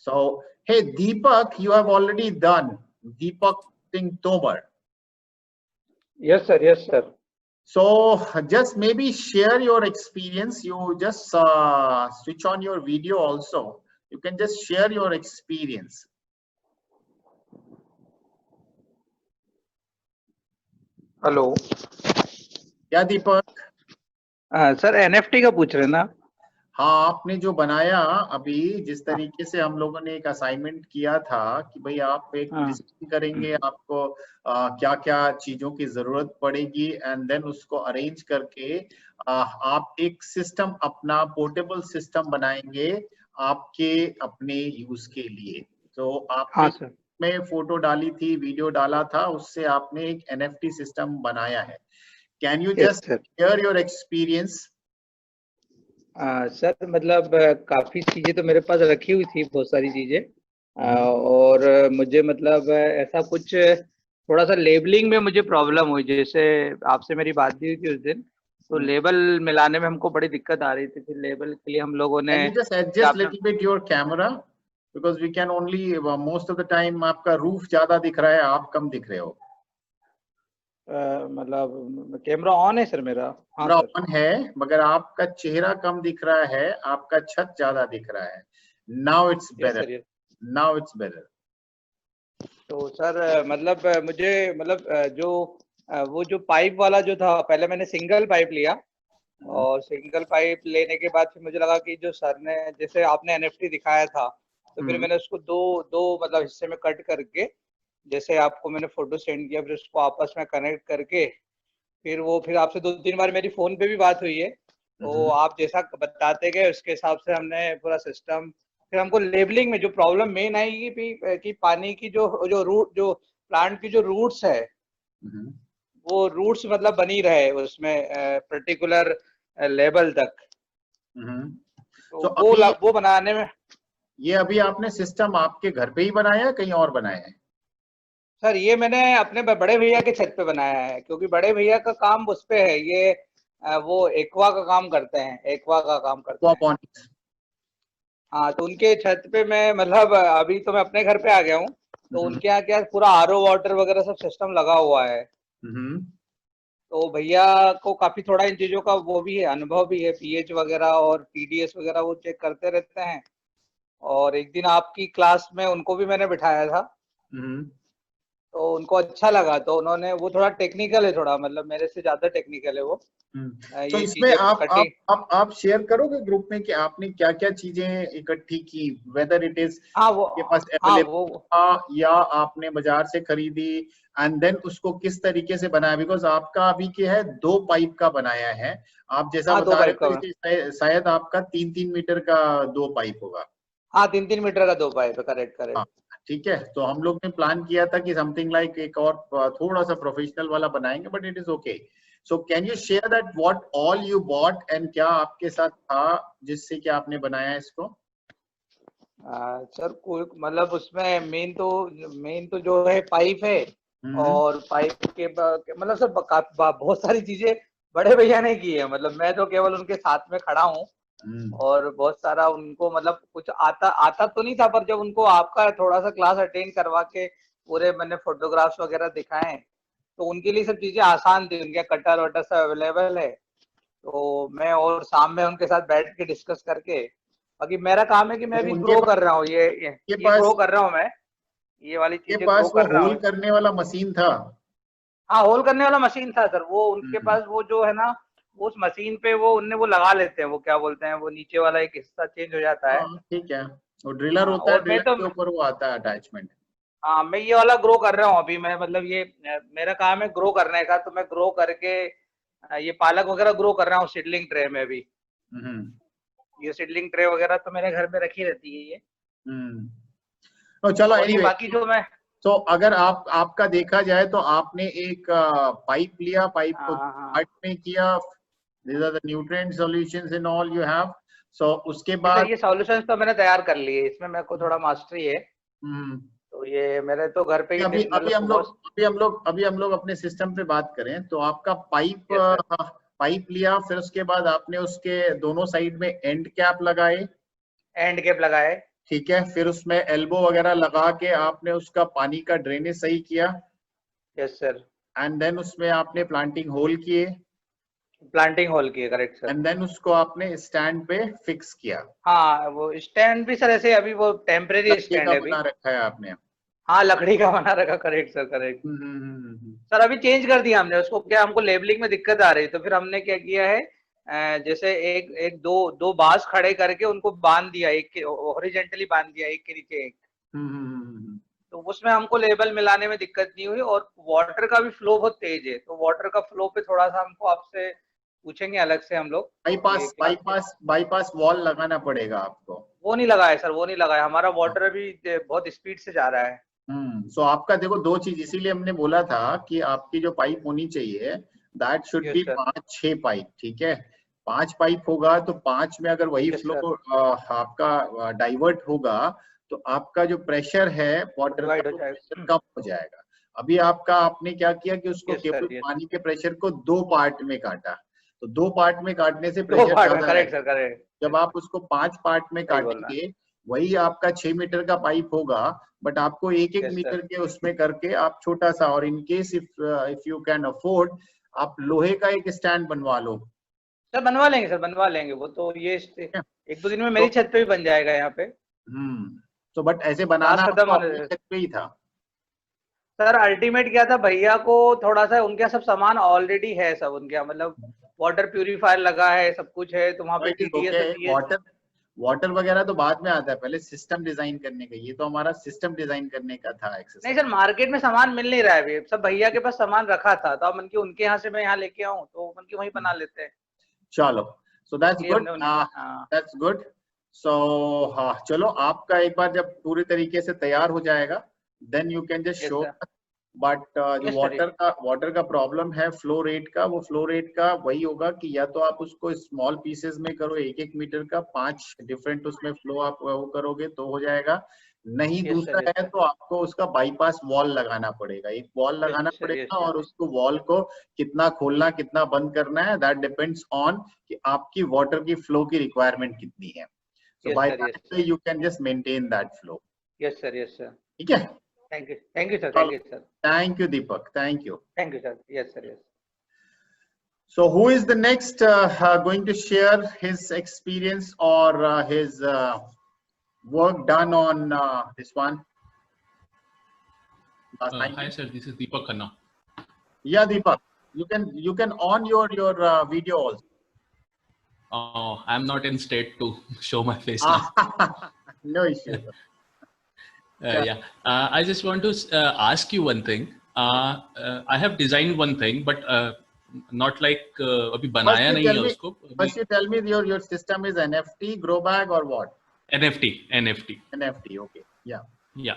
So hey Deepak, you have already done. Deepak Singh Tomar. Yes sir, yes sir. So just maybe share your experience. You just switch on your video also. You can just share your experience. Hello. क्या दीपक? Sir NFT का पूछ रहे हैं ना? हाँ, आपने जो बनाया अभी, जिस तरीके से हम लोगों ने एक असाइनमेंट किया था कि भाई आप एक लिस्टिंग करेंगे, आपको क्या क्या चीजों की जरूरत पड़ेगी, एंड देन उसको अरेंज करके आप एक सिस्टम, अपना पोर्टेबल सिस्टम बनाएंगे आपके अपने यूज के लिए। तो आपने में फोटो डाली थी, वीडियो डाला था, उससे आपने एक एनएफटी सिस्टम बनाया है। Can you just share your experience? Sir मतलब काफी चीजें तो मेरे पास रखी हुई थी, बहुत सारी चीजें, और मुझे मतलब ऐसा कुछ थोड़ा सा लेबलिंग में मुझे प्रॉब्लम हुई। जैसे आपसे मेरी बात भी हुई थी उस दिन, तो लेबल मिलाने में हमको बड़ी दिक्कत आ रही थी। फिर लेबल के लिए हम लोगों ने just adjust little bit your camera because we can only most of the time आपका रूफ ज्यादा दिख रहा है, आप कम दिख रहे हो। मतलब कैमरा ऑन है सर मेरा? हाँ कैमरा सर ऑन है, मगर आपका चेहरा कम दिख रहा है, आपका छत ज्यादा दिख रहा है। Now it's better, now it's better. तो सर मतलब मुझे मतलब जो वो जो पाइप वाला जो था, पहले मैंने सिंगल पाइप लिया, और सिंगल पाइप लेने के बाद फिर मुझे लगा कि जो सर ने, जैसे आपने एनएफटी दिखाया था, तो फिर मैंने उसको दो मतलब हिस्से में कट करके, जैसे आपको मैंने फोटो सेंड किया, फिर उसको आपस में कनेक्ट करके, फिर आपसे 2-3 बार मेरी फोन पे भी बात हुई है, तो आप जैसा बताते गए उसके हिसाब से हमने पूरा सिस्टम। फिर हमको लेबलिंग में जो प्रॉब्लम मेन आई कि पानी की जो प्लांट की जो रूट्स है, वो रूट्स मतलब बनी रहे उसमें पर्टिकुलर लेवल तक। तो वो बनाने में। ये अभी आपने सिस्टम आपके घर पे ही बनाया है, कहीं और बनाया है? सर ये मैंने अपने बड़े भैया के छत पे बनाया है, क्योंकि बड़े भैया का काम उस पे है। ये वो एक्वा का काम करते हैं, एक्वा का काम करते हैं। हाँ, तो उनके छत पे मैं मतलब अभी तो मैं अपने घर पे आ गया हूँ, तो उनके यहाँ क्या पूरा आरओ वाटर वगैरह सब सिस्टम लगा हुआ है। तो भैया को काफी थोड़ा इन चीजों का वो भी है, अनुभव भी है, पीएच वगैरह और टीडीएस वगैरह वो चेक करते रहते हैं। और एक दिन आपकी क्लास में उनको भी मैंने बिठाया था, तो उनको अच्छा लगा, तो उन्होंने, वो थोड़ा टेक्निकल है, थोड़ा मतलब मेरे से ज्यादा टेक्निकल है वो। तो इसमें आप शेयर करोगे ग्रुप में कि आपने क्या क्या चीजें इकट्ठी की, वेदर इट इज के पास अवेलेबल या आपने बाजार से खरीदी, एंड देन उसको किस तरीके से बनाया? बिकॉज आपका अभी क्या है, 2 पाइप का बनाया है, आप जैसा बता रहे थे, शायद आपका 3-3 मीटर का 2 पाइप होगा। हाँ, 3-3 मीटर का 2 पाइप है, करेक्ट। ठीक है, तो हम लोग ने प्लान किया था कि समथिंग लाइक एक और थोड़ा सा प्रोफेशनल वाला बनाएंगे, but it is okay. So can you share that what all you bought and क्या आपके साथ था जिससे कि आपने बनाया इसको? सर कोई मतलब उसमें मेन तो जो है पाइप है, और पाइप के मतलब सर बहुत सारी चीजें बड़े भैया ने की है, मतलब मैं तो केवल उनके साथ में खड़ा हूँ। और बहुत सारा उनको मतलब कुछ आता तो नहीं था, पर जब उनको आपका थोड़ा सा क्लास अटेंड करवा के पूरे मैंने फोटोग्राफ्स वगैरह दिखाए, तो उनके लिए सब चीजें आसान थी। उनके कटर वटर सब अवेलेबल है, तो मैं और शाम में उनके साथ बैठ के डिस्कस करके, बाकी मेरा काम है कि मैं भी ग्रो कर रहा हूँ, ये ग्रो कर रहा हूँ मैं, ये वाली चीजें ग्रो कर रहा हूँ। होल करने वाला मशीन था? हाँ, होल करने वाला मशीन था सर, वो उनके पास वो जो है ना, उस मशीन पे वो उनने वो लगा लेते हैं, वो क्या बोलते हैं, वो नीचे वाला एक हिस्सा चेंज हो जाता है। ठीक है, वो ड्रिलर होता है, ड्रिलर के ऊपर वो आता है अटैचमेंट। हाँ, मैं ये वाला ग्रो कर रहा हूँ अभी। मैं मतलब ये मेरा काम है ग्रो करने का, तो मैं ग्रो करके ये पालक वगैरह ग्रो कर रहा हूँ सीडलिंग ट्रे में भी। ये सीडलिंग ट्रे वगैरह तो मेरे घर में रखी रहती है ये। तो चलो anyway, बाकी जो मैं तो अगर आपका देखा जाए तो आपने एक पाइप लिया, पाइप को कट में किया, these are the nutrient solutions and all you have, so उसके बाद ये सॉल्यूशंस तो मैंने तैयार कर लिए, इसमें मेरे को थोड़ा मास्टरी है। तो ये मेरे तो घर पे ही अभी हम लोग अपने सिस्टम पे बात करें तो आपका पाइप लिया, फिर उसके बाद आपने उसके दोनों साइड में एंड कैप लगाए। ठीक है, फिर उसमें एल्बो वगैरह लगा के आपने उसका पानी का ड्रेनेज सही किया। Yes sir. एंड देन उसमें आपने प्लांटिंग होल किए। प्लांटिंग होल की है, करेक्ट सर। एंड देन उसको आपने स्टैंड पे फिक्स किया। हाँ वो स्टैंड भी सर ऐसे अभी वो टेम्परेरी लकड़ी स्टैंड का है अभी। बना रखा है आपने? हाँ लकड़ी का बना रखा, करेक्ट सर, करेक्ट। सर अभी चेंज कर दिया हमने उसको, क्या हमको लेबलिंग में दिक्कत आ रही, तो फिर हमने क्या किया है, जैसे एक एक दो दो बांस खड़े करके उनको बांध दिया, एक के हॉरिजेंटली बांध दिया, एक के नीचे एक। तो उसमें हमको लेबल मिलाने में दिक्कत नहीं हुई, और वाटर का भी फ्लो बहुत तेज है, तो वाटर का फ्लो पे थोड़ा सा हमको आपसे पूछेंगे अलग से हम लोग कि बाईपास क्या क्या। बाईपास बाईपास वॉल लगाना पड़ेगा आपको। वो नहीं लगा है सर, वो नहीं लगा है, हमारा वाटर अभी बहुत स्पीड से जा रहा है। सो आपका देखो दो चीज इसीलिए हमने बोला था कि आपकी जो पाइप होनी चाहिए that should be yes sir. 5-6 pipe, ठीक है। 5 पाइप होगा तो 5 में अगर वही यस सर। फ्लो आपका डाइवर्ट होगा तो आपका जो प्रेशर है वाटर का डिवाइड हो वो प्रेशर जाएगा। कम हो जाएगा। अभी आपका आपने क्या किया कि उसको यस केवल सर, यस। पानी के प्रेशर को 2 पार्ट में काटा, तो 2 पार्ट में काटने से दो प्रेशर पार्ट में, ज्यादा करेक्ट सर, रहेगा। करेक्ट। जब आप उसको 5 पार्ट में सही बोल रहा है। काटेंगे वही आपका 6 मीटर का पाइप होगा, बट आपको एक एक यस सर। मीटर के उसमें करके आप छोटा सा, और in case if you can afford आप लोहे का एक स्टैंड बनवा लो। सर बनवा लेंगे सर, बनवा लेंगे, वो तो ये ठीक है? एक दो दिन में तो मेरी छत पे भी बन जाएगा यहाँ पे। तो बट ऐसे बनाना क्लास खत्म आपको होने अपनी दे। छत पे ही था? सर अल्टीमेट क्या था, भैया को थोड़ा सा उनके सब सामान ऑलरेडी है, सब उनके यहाँ, मतलब वाटर प्यूरिफायर लगा है, सब कुछ है, तो वहाँ पे इट इज टीडीएस ओके। और टीएस। वाटर वाटर वगैरह तो बाद में आता है, पहले सिस्टम डिजाइन करने का, ये तो हमारा सिस्टम डिजाइन करने का था नहीं एक्सरसाइज। सर, मार्केट में सामान मिल नहीं रहा है अभी, सब भैया के पास सामान रखा था, तो अब मन की उनके यहाँ से मैं यहाँ लेके आऊँ, तो मन की वहीं बना लेते हैं। चलो, सो दैट्स इसलिए गुड, हमने उनके, हाँ। That's good. सो हाँ चलो, आपका एक बार जब पूरे तरीके से तैयार हो जाएगा then you can just yes show. Sir. But जो यस सर। वाटर का प्रॉब्लम है फ्लो रेट का, वो फ्लो रेट का वही होगा कि या तो आप उसको स्मॉल पीसेस में करो, 1-1 मीटर का 5 डिफरेंट उसमें फ्लो आप वो करोगे तो हो जाएगा। नहीं यस दूसरा सर। यस है सर। तो आपको उसका बाईपास वॉल लगाना पड़ेगा, एक वॉल यस लगाना सर। यस पड़ेगा, सर। और उसको वॉल को कितना खोलना कितना बंद करना है दैट डिपेंड्स ऑन कि आपकी वाटर की फ्लो की रिक्वायरमेंट कितनी है। So yes bye sir. Yes that sir. You can just maintain that flow. Yes sir. Yes sir. ठीक है, थैंक यू सर, चलो, thank you sir. Thank you Deepak, thank you. Thank you sir. Yes sir. Yes. So, who is the next going to share his experience or his work done on this one? Hi Assignment? sir, this is Deepak Khanna. Yeah, Deepak, you can on your video also. I'm not in state to show my face now. No issue. Yeah, I just want to ask you one thing. I have designed one thing, but not like अभी First बनाया you नहीं tell है me. उसको अभी. First you tell me your system is NFT, grow bag or what? NFT. NFT. Okay. Yeah. या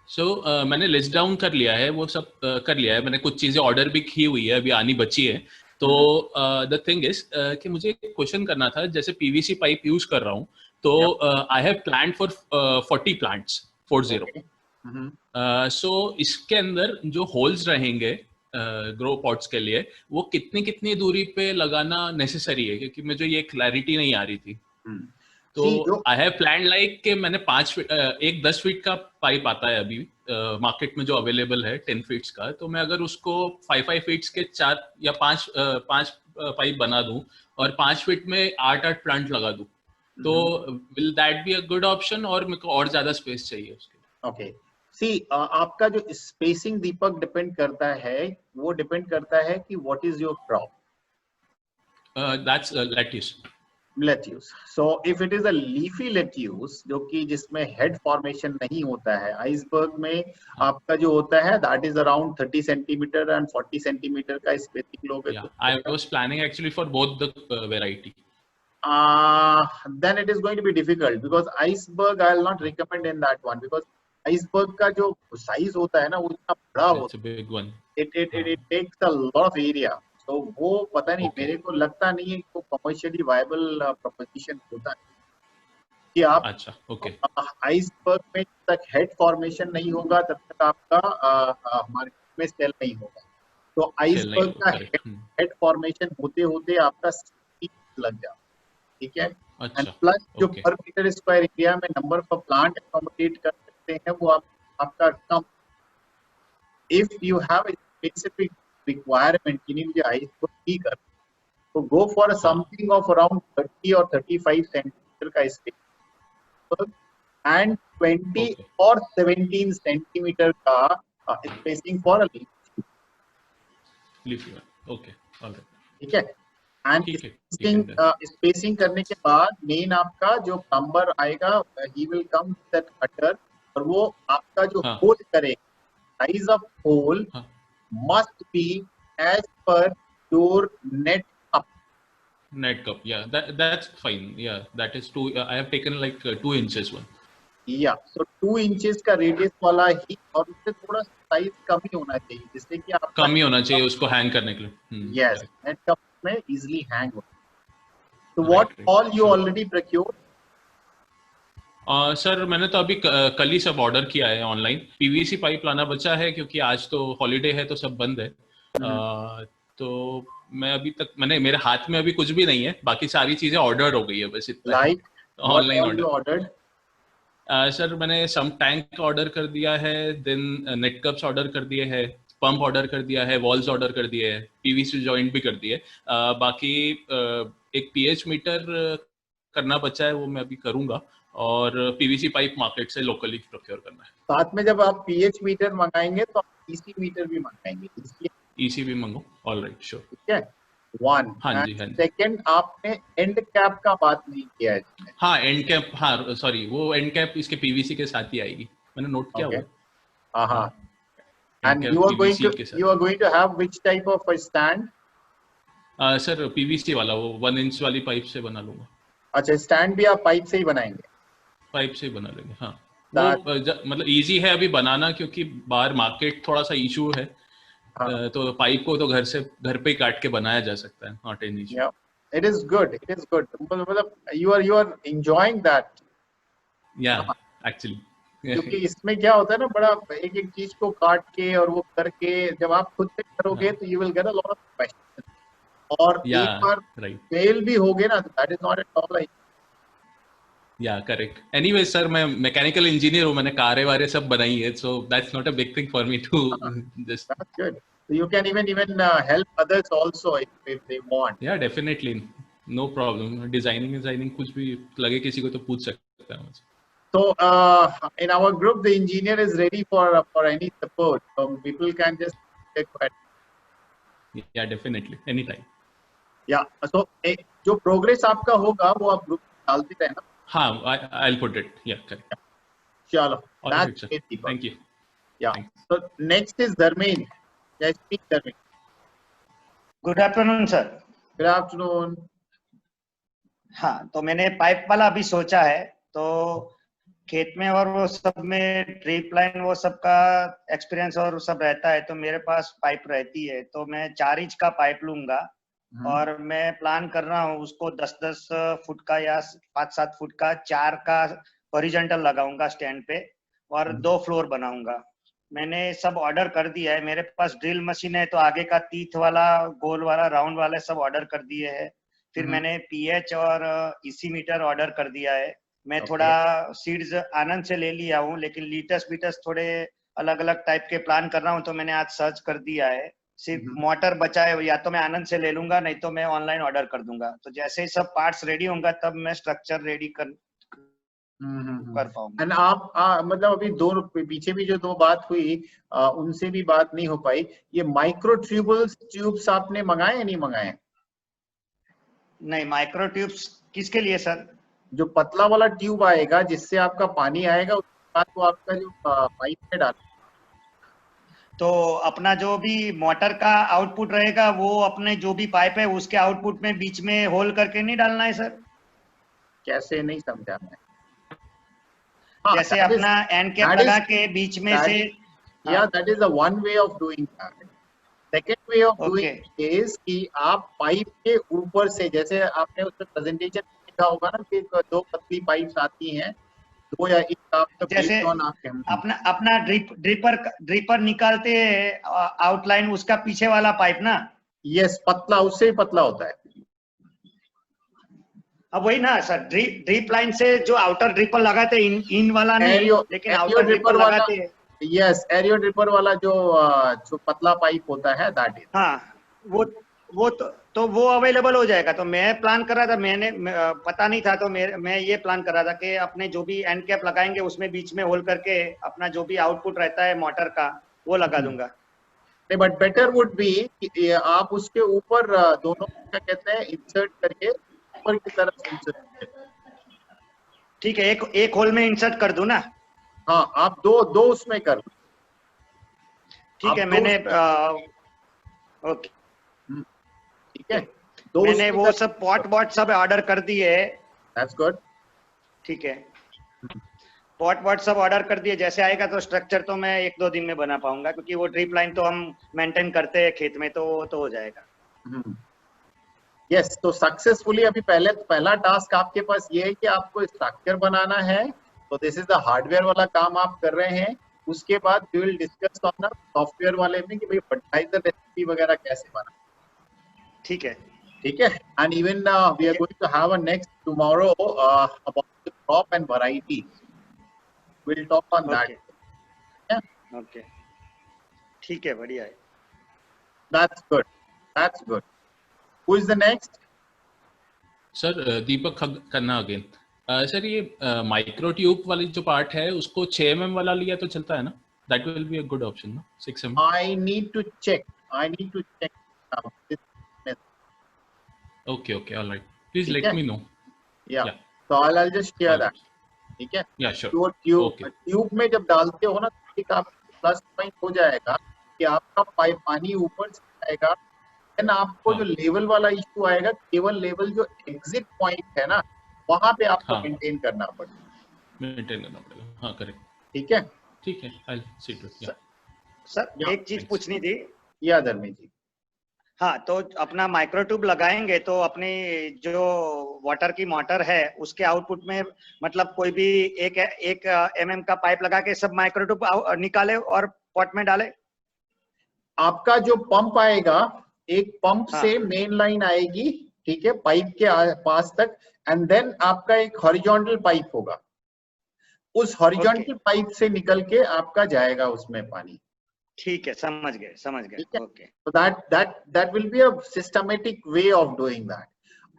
सो मैंने list down कर लिया है, वो सब कर लिया है मैंने, कुछ चीजें ऑर्डर भी की हुई है, अभी आनी बची है। तो द थिंग इज कि मुझे एक क्वेश्चन करना था, जैसे पीवीसी पाइप यूज कर रहा हूँ, तो I have plan for 40 plants 40। Okay. सो इसके अंदर जो होल्स रहेंगे ग्रो पॉट्स के लिए, वो कितनी कितनी दूरी पे लगाना नेसेसरी है, क्योंकि मुझे ये क्लैरिटी नहीं आ रही थी। तो See, जो आई हैव प्लान लाइक कि मैंने 5 फीट, एक 10 फीट का पाइप आता है अभी मार्केट में जो अवेलेबल है 10 फीट्स का, तो मैं अगर उसको 5 फीट्स के 4 या 5 पाइप बना दूं और 5 फीट में 8 प्लांट लगा दूं, तो will that be a good option, और मेरे को और ज्यादा स्पेस चाहिए उसके लिए? ओके, सी आपका जो स्पेसिंग दीपक डिपेंड करता है, वो डिपेंड करता है कि what is your crop. That's lettuce. Lettuce, so if it is a leafy lettuce जो कि जिसमें हेड फॉर्मेशन नहीं होता है, आइसबर्ग में आपका जो होता है that is around 30 centimetre and 40 centimetre का स्पेसिंग लोगे Yeah, तो I was planning actually for both the variety. then it is going to be difficult because iceberg I will not recommend in that one, because iceberg का जो size होता है ना वो इतना बड़ा होता It's a big one. है, it takes a lot of area, so वो पता नहीं, Okay. मेरे को लगता नहीं है कि वो कमर्शियली वायबल प्रोपोजिशन होता है कि आप अच्छा, ओके। आइसबर्ग में जब तक हेड फॉर्मेशन नहीं होगा तब तक आपका मार्केट में सेल नहीं होगा। तो सेल नहीं आइसबर्ग होगा, का करेक्ट। हेड फॉर्मेशन होते होते आपका 60 लग जाता है, ठीक है। एंड अच्छा प्लस जो ओके पर मीटर स्क्वायर एरिया में नंबर ऑफ प्लांट अकोमोडेट कर सकते हैं वो आपका कम। If you have a specific requirement कि नहीं मुझे हाई स्कोर ही कर, तो go for something of around 30 और 35 सेंटीमीटर का स्पेस एंड 20 ओके और 17 सेंटीमीटर का spacing for leaf. Leaf okay alright ठीक है। एंड ठीक है स्पेसिंग करने के बाद मेन आपका जो प्लम्बर आएगा he will come that cutter, और वो आपका जो हाँ होल करेगा, साइज ऑफ होल हाँ must be as per your net up. net cup yeah that's fine yeah that is 2 I have taken like 2 inches one Yeah, so 2 inches का radius वाला ही, और उससे थोड़ा साइज कम ही होना चाहिए जिससे कि आपका कम ही होना चाहिए उसको हैंग करने के लिए यस नेट कप में इजीली हैंग हो। तो what all you already procured? Sir मैंने तो अभी कल ही सब ऑर्डर किया है ऑनलाइन। पीवीसी पाइप लाना बचा है क्योंकि आज तो हॉलीडे है तो सब बंद है। तो मैं अभी तक मेरे हाथ में अभी कुछ भी नहीं है, बाकी सारी चीजें ऑर्डर हो गई है बस इतना। लाइक ऑनलाइन ऑर्डर सर मैंने सम टैंक ऑर्डर कर दिया है, देन नेट कप्स ऑर्डर कर दिए हैं, पंप ऑर्डर कर दिया है, वॉल्स ऑर्डर कर दिए है, पीवीसी जॉइंट भी कर दिए। बाकी एक पीएच मीटर करना बचा है, वो मैं अभी करूंगा, और पीवीसी पाइप मार्केट से लोकली प्रोक्योर करना है। साथ में जब आप पीएच मीटर मंगाएंगे तो आप ईसी मीटर भी मंगाएंगे, इसलिए ईसी भी मंगो। Alright sure. ठीक है। वन हाँ जी हाँ जी। सेकंड आपने एंड कैप का बात नहीं किया है इसमें। हाँ एंड कैप, हाँ सॉरी, वो एंड कैप इसके पीवीसी के साथ ही आएगी, मैंने नोट किया हुआ। हाँ। And you are going to have which type of a stand? Sir PVC वाला, वो 1 इंच वाली पाइप से बना लूंगा। अच्छा, स्टैंड भी आप पाइप से ही बनाएंगे? पाइप से ही बना लेंगे हाँ। वो मतलब इजी है अभी बनाना, क्योंकि बाहर मार्केट थोड़ा सा इशू है। हाँ। तो पाइप को तो घर पे ही काट के बनाया जा सकता है, not an issue. It is good. मतलब you are enjoying that. Yeah, actually. क्योंकि इसमें क्या होता है ना, बड़ा एक एक चीज को काट के और वो करके जब आप खुद से करोगे तो you will get a lot of questions. और एक बार फेल भी होगे ना, that is not at all. Yeah, correct. Anyway, sir, मैं मैकेनिकल इंजीनियर हूँ, मैंने कारें वारें सब बनाई है, so that's not a big thing for me to just. That's good. So you can even help others also if they want. Yeah, definitely, no problem. Designing कुछ भी लगे किसी को तो पूछ सकता है मुझे। So in our group, the engineer is ready for any support. So people can just check that. Yeah, definitely, anytime. Yeah. So जो progress आपका होगा वो आप group में डालते रहना। हाँ, I'll put it. Yeah, correct. चलो, that's it. Thank you. Yeah. Thanks. So next is Dharmendra. Yes, speak Dharmendra. Good afternoon, sir. Good afternoon. हाँ, तो मैंने पाइप वाला अभी सोचा है, तो खेत में और वो सब में ड्रिप लाइन वो सब का एक्सपीरियंस और सब रहता है, तो मेरे पास पाइप रहती है, तो मैं 4 इंच का पाइप लूंगा और मैं प्लान कर रहा हूँ उसको 10-10 फुट का या 5-7 फुट का 4 का हॉरिजॉन्टल लगाऊंगा स्टैंड पे और 2 फ्लोर बनाऊंगा। मैंने सब ऑर्डर कर दिया है, मेरे पास ड्रिल मशीन है, तो आगे का तीथ वाला, गोल वाला, राउंड वाला सब ऑर्डर कर दिए है। फिर मैंने पीएच और ईसी मीटर ऑर्डर कर दिया है। मैं थोड़ा सीड्स आनंद से ले लिया हूँ, लेकिन लीटस बीटस थोड़े अलग अलग टाइप के प्लान कर रहा हूँ, तो मैंने आज सर्च कर दिया है। सिर्फ मोटर बचा है, या तो मैं आनंद से ले लूंगा, नहीं तो मैं ऑनलाइन ऑर्डर कर दूंगा। तो जैसे ही सब पार्ट्स रेडी होंगे तब मैं स्ट्रक्चर रेडी कर पाऊंगा। एंड आप मतलब अभी पीछे भी जो 2 बात हुई उनसे भी बात नहीं हो पाई। ये माइक्रो ट्यूब्स आपने मंगाए या नहीं मंगाए? नहीं, माइक्रो ट्यूब्स किसके लिए सर? जो पतला वाला ट्यूब आएगा जिससे आपका पानी आएगा, उसके बाद वो आपका जो पाइप में डाल, तो अपना जो भी मोटर का आउटपुट रहेगा वो अपने जो भी पाइप है उसके आउटपुट में बीच में होल करके नहीं डालना है सर? कैसे, नहीं समझा मैं। जैसे अपना एंड कैप लगा के बीच में से, या that is the one way of doing that. Second way of doing is कि आप पाइप के ऊपर से, जैसे आपने उसमें प्रेजेंटेशन देखा होगा ना कि 2 पतली पाइप्स आती हैं, 2 या 1 आपका, जैसे अपना ड्रिपर निकालते आउटलाइन उसका पीछे वाला पाइप ना? यस, पतला, उससे ही पतला होता है। अब वही ना सर, ड्रिप लाइन से जो आउटर ड्रिपर लगाते इन वाला नहीं, लेकिन आउटर ड्रिपर लगाते हैं। यस, एरियो ड्रिपर वाला जो पतला पाइप होता है, दैट इज। हाँ, वो तो वो अवेलेबल हो जाएगा। तो मैं प्लान कर रहा था, मैंने पता नहीं था, तो मैं ये प्लान कर रहा था कि अपने जो भी एंड कैप लगाएंगे उसमें बीच में होल करके अपना जो भी आउटपुट रहता है मोटर का वो लगा दूंगा। नहीं, बट बेटर वुड बी कि आप उसके ऊपर दोनों क्या कहते हैं इंसर्ट करके ऊपर की तरफ इंसर्ट करें। ठीक है, एक होल में इंसर्ट कर दूं ना? हाँ, आप दो उसमें कर लो। ठीक है, मैंने ओके, ठीक है, मैंने वो सब पॉट सब ऑर्डर कर दिए। That's good. ठीक है, पॉट सब ऑर्डर कर दिए। जैसे आएगा तो स्ट्रक्चर तो मैं 1-2 दिन में बना पाऊंगा, क्योंकि वो ड्रिप लाइन तो हम मेंटेन करते हैं खेत में, तो हो जाएगा। यस, तो सक्सेसफुली अभी पहला टास्क आपके पास ये है कि आपको स्ट्रक्चर बनाना है। तो दिस इज द हार्डवेयर वाला काम आप कर रहे हैं। उसके बाद we will discuss on the software वाले में कि भाई फर्टिलाइजर रेसिपी वगैरह कैसे बनाना। ठीक है, ठीक है, and even we are going to have a next tomorrow about the crop and variety. We'll talk on that. Okay, ठीक है, बढ़िया है। That's good. That's good. Who is the next? Sir Deepak Khanna again. Sir ये micro tube वाली जो part है उसको 6 mm वाला लिया तो चलता है ना? That will be a good option, no? 6 mm. I need to check. Okay, all right. Please let me know. Yeah. So I'll just share that. ठीक है? Yeah, sure. ट्यूब में जब डालते हो ना, एक आप प्लस पॉइंट हो जाएगा कि आपका पानी ऊपर से आएगा। देन आपको जो लेवल वाला इशू आएगा, केवल लेवल जो एग्जिट पॉइंट है ना, वहां पे आपको मेंटेन करना पड़ेगा। हाँ, करेक्ट। ठीक है, I'll see to it. Sir एक चीज पूछनी थी। या धर्मी जी। हाँ, तो अपना माइक्रो ट्यूब लगाएंगे तो अपनी जो वाटर की मोटर है उसके आउटपुट में मतलब कोई भी एक mm का पाइप लगा के सब माइक्रो ट्यूब निकाले और पॉट में डाले। आपका जो पंप आएगा, एक पंप से मेन लाइन आएगी, ठीक है, पाइप के पास तक, एंड देन आपका एक हॉरिजॉन्टल पाइप होगा। उस हॉरिजॉन्टल पाइप से निकल के आपका जाएगा उसमें पानी। ठीक है, समझ गए। Okay, so that will be a systematic way of doing that.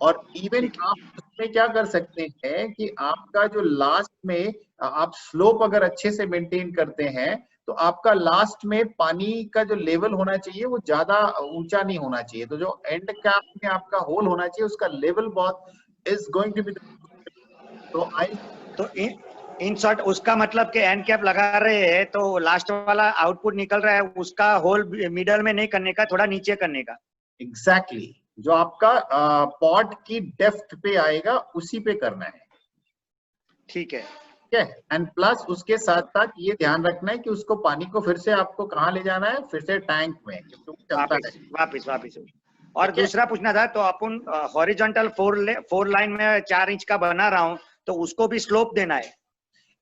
और इवन आप उसमें क्या कर सकते हैं कि आपका जो लास्ट में आप स्लोप अगर अच्छे से मेंटेन करते हैं तो आपका लास्ट में पानी का जो लेवल होना चाहिए वो ज्यादा ऊंचा नहीं होना चाहिए। तो जो एंड कैप में आपका होल होना चाहिए उसका लेवल बहुत इज गोइंग टू बी। तो इन शॉर्ट उसका मतलब कि एंड कैप लगा रहे हैं तो लास्ट वाला आउटपुट निकल रहा है उसका होल मिडल में नहीं करने का, थोड़ा नीचे करने का। एग्जैक्टली, जो आपका पॉट की डेप्थ पे आएगा उसी पे करना है। ठीक है, एंड प्लस उसके साथ साथ ये ध्यान रखना है कि उसको पानी को फिर से आपको कहाँ ले जाना है, फिर से टैंक में चलता है वापिस। और दूसरा पूछना था, तो अपन हॉरिजॉन्टल 4 लाइन में 4 इंच का बना रहा हूँ तो उसको भी स्लोप देना है।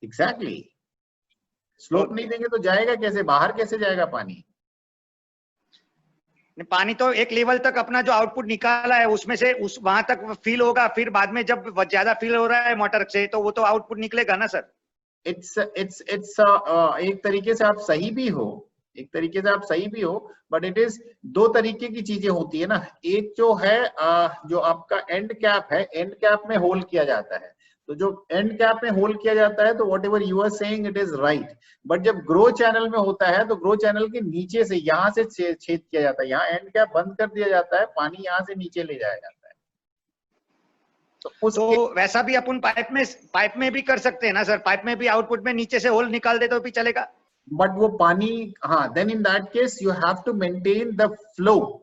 एग्जैक्टली, स्लोप नहीं देंगे तो जाएगा कैसे, बाहर कैसे जाएगा पानी? पानी तो एक लेवल तक अपना जो आउटपुट निकाला है उसमें से वहां तक फिल होगा, फिर बाद में जब ज्यादा फिल हो रहा है मोटर से तो वो तो आउटपुट निकलेगा ना सर। इट्स एक तरीके से आप सही भी हो, बट इट इज 2 तरीके की चीजें होती है ना। एक जो है जो आपका एंड कैप है, एंड कैप में होल किया जाता है। तो जो एंड कैप में होल किया जाता है तो whatever you are saying it is right, but जब ग्रो चैनल में होता है तो ग्रो चैनल के नीचे से यहाँ से छेद किया जाता है, यहाँ एंड कैप बंद कर दिया जाता है, पानी यहाँ से नीचे ले जाया जाता है। तो वैसा भी अपन पाइप में भी कर सकते हैं ना सर? पाइप में भी आउटपुट में नीचे से होल निकाल दे तो भी चलेगा, बट वो पानी, हाँ, then in that case you have to maintain the flow.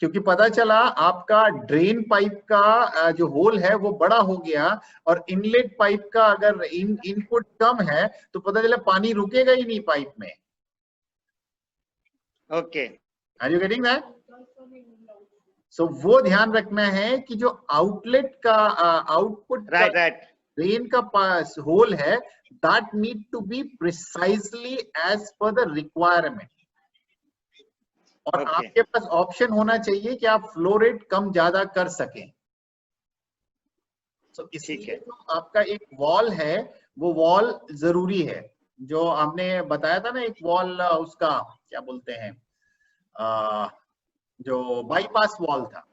क्योंकि पता चला आपका ड्रेन पाइप का जो होल है वो बड़ा हो गया और इनलेट पाइप का अगर इनपुट कम है तो पता चला पानी रुकेगा ही नहीं पाइप में। Okay, are you getting that? So वो ध्यान रखना है कि जो आउटलेट का आउटपुट ड्रेन का पास होल है, that need to be precisely as per the requirement. और आपके पास ऑप्शन होना चाहिए कि आप फ्लो रेट कम ज्यादा कर सकें। तो ठीक इसलिए है। जो आपका एक वॉल है वो वॉल जरूरी है। जो हमने बताया था ना एक वॉल, उसका क्या बोलते हैं, जो बाईपास वॉल था,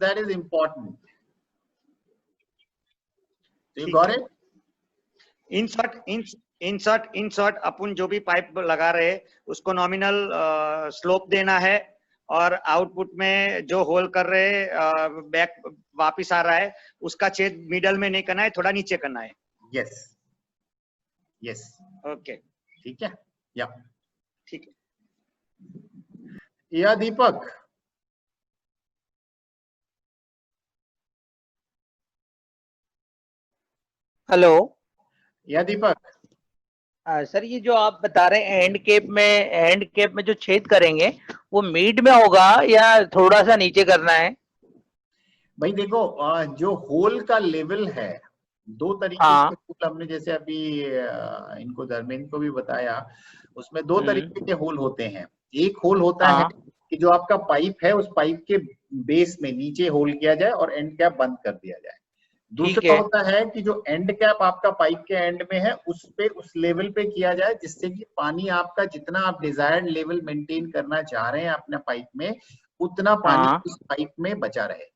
that is important. So you got it? In short अपन जो भी पाइप लगा रहे हैं उसको नॉमिनल स्लोप देना है, और आउटपुट में जो होल कर रहे बैक वापिस आ रहा है उसका छेद मिडल में नहीं करना है, थोड़ा नीचे करना है। यस यस, ओके, ठीक है, या ठीक है। या दीपक, हेलो। या दीपक, सर ये जो आप बता रहे हैं एंड केप में जो छेद करेंगे वो मिड में होगा या थोड़ा सा नीचे करना है? भाई देखो, जो होल का लेवल है, दो तरीके हाँ। के होल हमने जैसे अभी इनको धर्मेंद्र को भी बताया, उसमें दो तरीके के होल होते हैं। एक होल होता है हाँ। कि जो आपका पाइप है उस पाइप के बेस में नीचे होल किया जाए और एंड कैप बंद कर दिया जाए। ठीक दूसरा है। होता है कि जो एंड कैप आपका पाइप के एंड में है उस पे उस लेवल पे किया जाए जिससे कि पानी आपका जितना आप डिजायर्ड लेवल मेंटेन करना चाह रहे हैं अपने पाइप में, उतना पानी हाँ। उस पाइप में बचा रहे।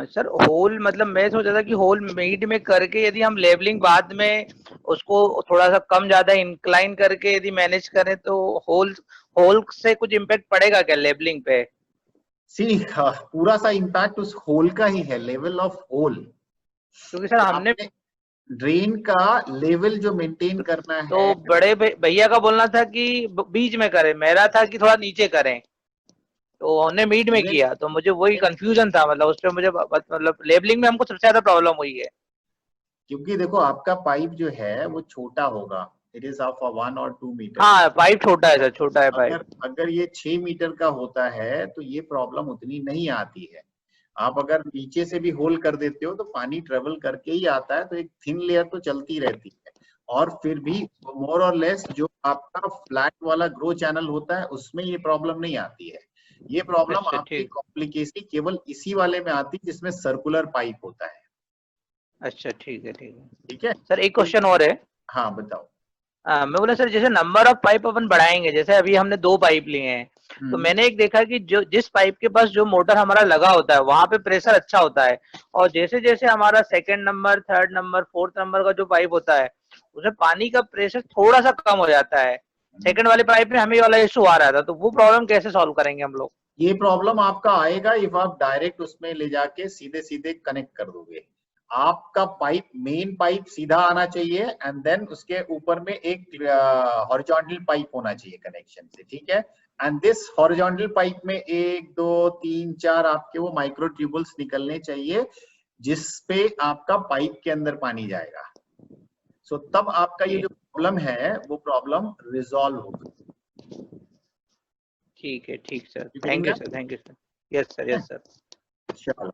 सर होल मतलब मैं सोचा था कि होल मिड में करके यदि हम लेवलिंग बाद में उसको थोड़ा सा कम ज्यादा इंक्लाइन करके यदि मैनेज करें तो होल होल से कुछ इम्पैक्ट पड़ेगा क्या लेवलिंग पे? सी, पूरा सा इम्पैक्ट उस होल का ही है, लेवल ऑफ होल। क्योंकि सर हमने आपने ड्रेन का लेवल जो मेंटेन करना तो है, बड़े भैया का बोलना था कि बीच में करें, मेरा था कि थोड़ा नीचे करें, तो हमने मिड में मेरे किया, तो मुझे वही कंफ्यूजन था, मतलब उस पे मुझे मतलब लेबलिंग में हमको सबसे ज्यादा प्रॉब्लम हुई है। क्योंकि देखो आपका पाइप जो है वो छोटा होगा, इट इज ऑफ 1 और 2 मीटर। हाँ पाइप छोटा है सर, छोटा है पाइप। अगर अगर ये 6 मीटर का होता है तो ये प्रॉब्लम उतनी नहीं आती है। आप अगर नीचे से भी होल कर देते हो तो पानी ट्रेवल करके ही आता है, तो एक थिन लेयर तो चलती रहती है। और फिर भी मोर और लेस जो आपका फ्लैट वाला ग्रो चैनल होता है उसमें ये प्रॉब्लम नहीं आती है। ये प्रॉब्लम अच्छा आपकी ठीक। कॉम्प्लिकेशन केवल इसी वाले में आती है जिसमें सर्कुलर पाइप होता है। अच्छा ठीक है, ठीक है। ठीक है, सर एक तो क्वेश्चन और है। हाँ बताओ। मैं बोला सर जैसे नंबर ऑफ पाइप अपन बढ़ाएंगे, जैसे अभी हमने 2 पाइप लिए हैं, तो हम्म, मैंने एक देखा कि जो जिस पाइप के पास जो मोटर हमारा लगा होता है वहां पे प्रेशर अच्छा होता है, और जैसे जैसे हमारा second number, third number, fourth number का जो पाइप होता है उसमें पानी का प्रेशर थोड़ा सा कम हो जाता है। सेकंड वाले पाइप में हमें ये वाला इशू आ रहा था, तो वो प्रॉब्लम कैसे सॉल्व करेंगे हम लोग? ये प्रॉब्लम आपका आएगा इफ आप डायरेक्ट उसमें ले जाके सीधे सीधे कनेक्ट कर दोगे। आपका पाइप, मेन पाइप सीधा आना चाहिए एंड देन उसके ऊपर में एक हॉरिजॉन्टल पाइप होना चाहिए कनेक्शन से, ठीक है। एंड दिस हॉरिजॉन्टल पाइप में 1 2 3 4 आपके वो माइक्रो ट्यूबल्स निकलने चाहिए जिसपे आपका पाइप के अंदर पानी जाएगा। सो तब आपका ये जो प्रॉब्लम है वो प्रॉब्लम रिजॉल्व होगा। ठीक है, ठीक sir, You getting thank you that? Sir, thank you sir. Yes sir, yes sir. चलो,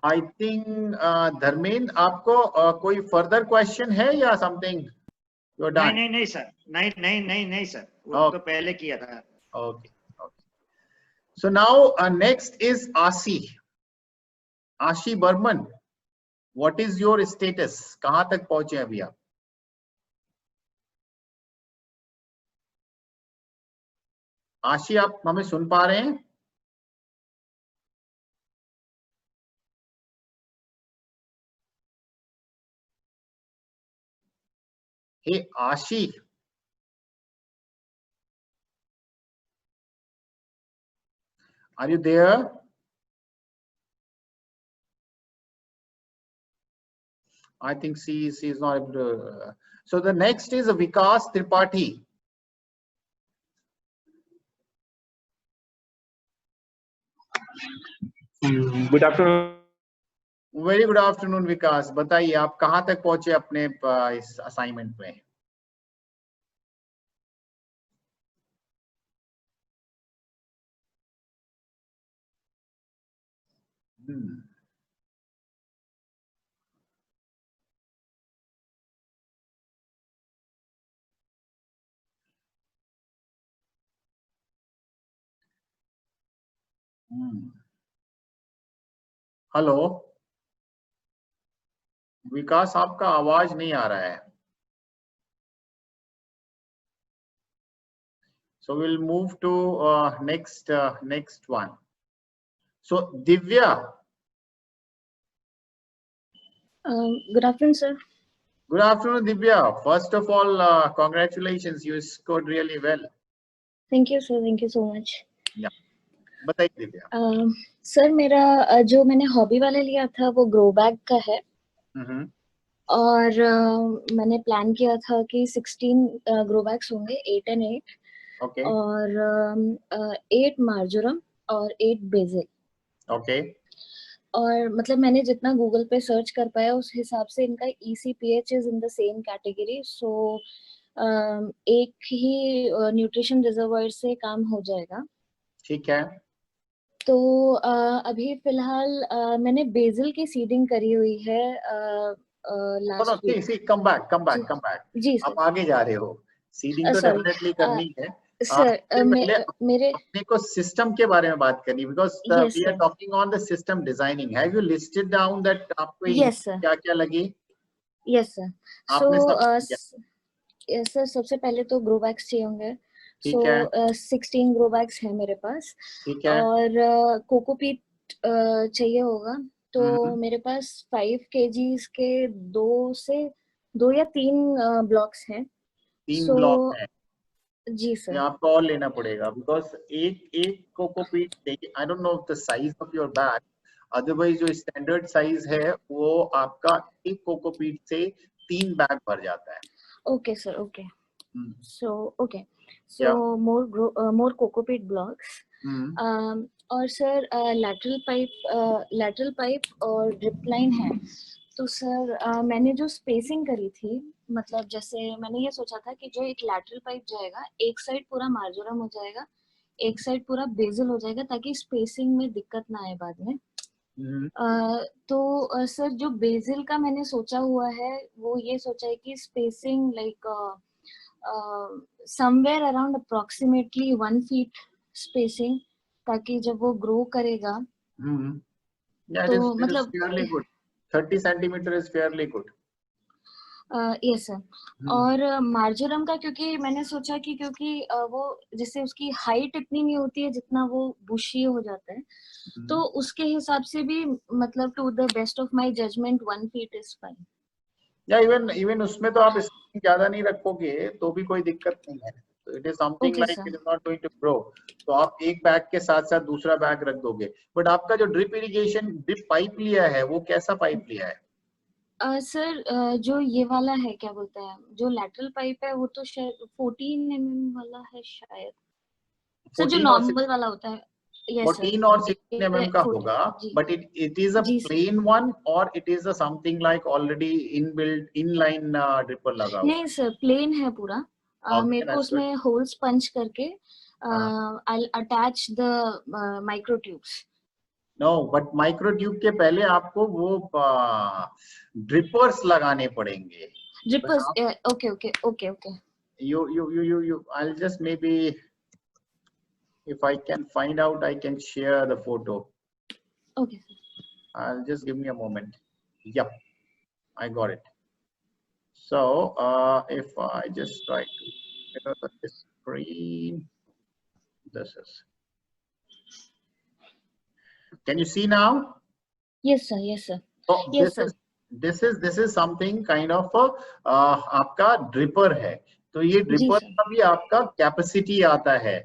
आई थिंक धर्मेंद्र आपको कोई फर्दर क्वेश्चन है या समथिंग यू आर नहीं डन? नहीं नहीं सर, नहीं सर, वो तो पहले किया था। Okay okay, so now next is Ashi Barman. What is your status, कहां तक पहुंचे अभी आप? आशी आप हमें सुन पा रहे हैं? Hey Ashi, are you there? I think she is not able to. So the next is Vikas Tripathi. Good afternoon. Very good afternoon Vikas, बताइए आप कहां तक पहुंचे अपने इस असाइनमेंट में? हेलो विकास, आपका आवाज नहीं आ रहा है. So we'll move to next one. So Divya. Good afternoon, sir. Good afternoon, Divya. First of all, congratulations. You scored really well. Thank you, sir. Thank you so much. Yeah. बताइए Divya. Sir मेरा जो मैंने hobby वाला लिया था वो grow bag का है. और मैंने प्लान किया था कि 16 ग्रो बैग्स होंगे, 8 and 8. Okay. और 8 मार्जोरम और 8 बेसिल. Okay. और मतलब मैंने जितना गूगल पे सर्च कर पाया उस हिसाब से इनका ECPH is in the same category. So एक ही न्यूट्रिशन रिजर्वायर से काम हो जाएगा. ठीक है. तो अभी फिलहाल मैंने बेसिल की सीडिंग करी हुई है लास्ट वीक. Come back. जी आप आगे जा रहे हो. सीडिंग तो डेफिनेटली करनी है. सर मेरे अपने को सिस्टम के बारे में बात करनी, because we are talking on the system designing. Have you listed down that आपको क्या क्या लगे? Yes sir. सर सबसे पहले तो ग्रो बैग्स चाहिए होंगे. सो 16 ग्रो बैग्स है मेरे पास. और कोकोपीट चाहिए होगा. तो मेरे पास 5 kgs के 2 या 3 ब्लॉक्स हैं. 3 ब्लॉक हैं. जी सर. आपको और लेना पड़ेगा, बिकॉज एक कोकोपीट चाहिए. I don't know the size of your bag. Otherwise जो स्टैंडर्ड साइज है वो आपका एक कोकोपीट से 3 बैग भर जाता है. Okay sir. Okay. So more cocopeat blocks. और सर लैटरल पाइप और ड्रिप लाइन है. तो सर मैंने जो स्पेसिंग करी थी, मतलब जैसे मैंने ये सोचा था कि जो एक लैटरल पाइप जाएगा, एक साइड पूरा मार्जोरम हो जाएगा, एक साइड पूरा बेसिल हो जाएगा, ताकि स्पेसिंग में दिक्कत ना आए बाद में. तो सर जो बेसिल का मैंने सोचा हुआ है वो ये सोचा है कि spacing like somewhere around approximately 1 feet spacing, ताकि जब वो ग्रो करेगा तो मतलब 30 centimeter is fairly good. Yes sir. और मार्जोरम का क्योंकि मैंने सोचा कि क्योंकि वो जैसे उसकी हाइट इतनी नहीं होती है जितना वो बुशी हो जाता है, तो उसके हिसाब से भी मतलब to the best of my judgement 1 feet is fine. या इवन उसमें तो आप ज्यादा नहीं रखोगे तो भी कोई दिक्कत नहीं है. तो it is something like it is not going to grow. तो आप एक बैग के साथ साथ दूसरा बैग रख दोगे. बट आपका जो ड्रिप इरिगेशन ड्रिप पाइप लिया है वो कैसा पाइप लिया है? सर जो ये वाला है, क्या बोलते हैं, जो लैटरल पाइप है वो तो शायद 14 mm वाला है शायद. सर जो नॉर्मल वाला होता है 14 और 16 mm का होगा. But it is a plain one or it is a something like already inbuilt inline dripper लगा हुआ? नहीं सर, प्लेन है पूरा. मेरे को उसमें होल्स पंच करके I'll attach the micro tubes. No, but micro tube के पहले आपको वो ड्रिपर्स लगाने पड़ेंगे. Drippers. okay. You I'll just maybe, if I can find out, I can share the photo. Okay. I'll just give me a moment. Yep, I got it. So if I just try to get on the screen, this is. Can you see now? Yes sir. Yes sir. So yes sir. this is something kind of आपका dripper है. तो ये dripper का भी आपका capacity आता है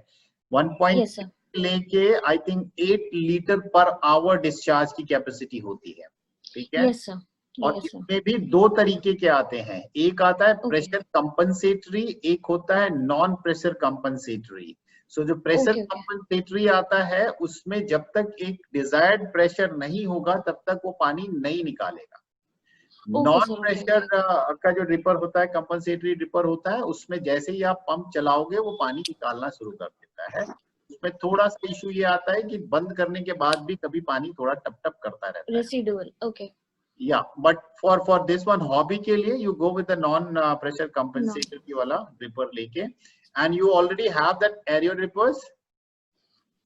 1.6 लेके I think 8 litre per hour discharge की कैपेसिटी होती है. ठीक है. yes, और इसमें भी 2 तरीके के आते हैं. एक आता है प्रेशर कंपनसेटरी, एक होता है नॉन प्रेशर कंपनसेटरी. सो जो प्रेशर कंपनसेटरी आता है उसमें जब तक एक डिजायर्ड प्रेशर नहीं होगा तब तक वो पानी नहीं निकालेगा. नॉन प्रेशर का जो ड्रिपर होता है, कंपनसेटरी ड्रिपर होता है, उसमें जैसे ही आप पंप चलाओगे वो पानी निकालना शुरू कर देता है. उसमें थोड़ा सा इशू ये आता है कि बंद करने के बाद भी कभी पानी थोड़ा टप टप करता रहता है. रेसिडुअल. ओके. या but for this one hobby के लिए you go with the non pressure compensatory वाला ड्रिपर लेके. And you already have that aero drippers?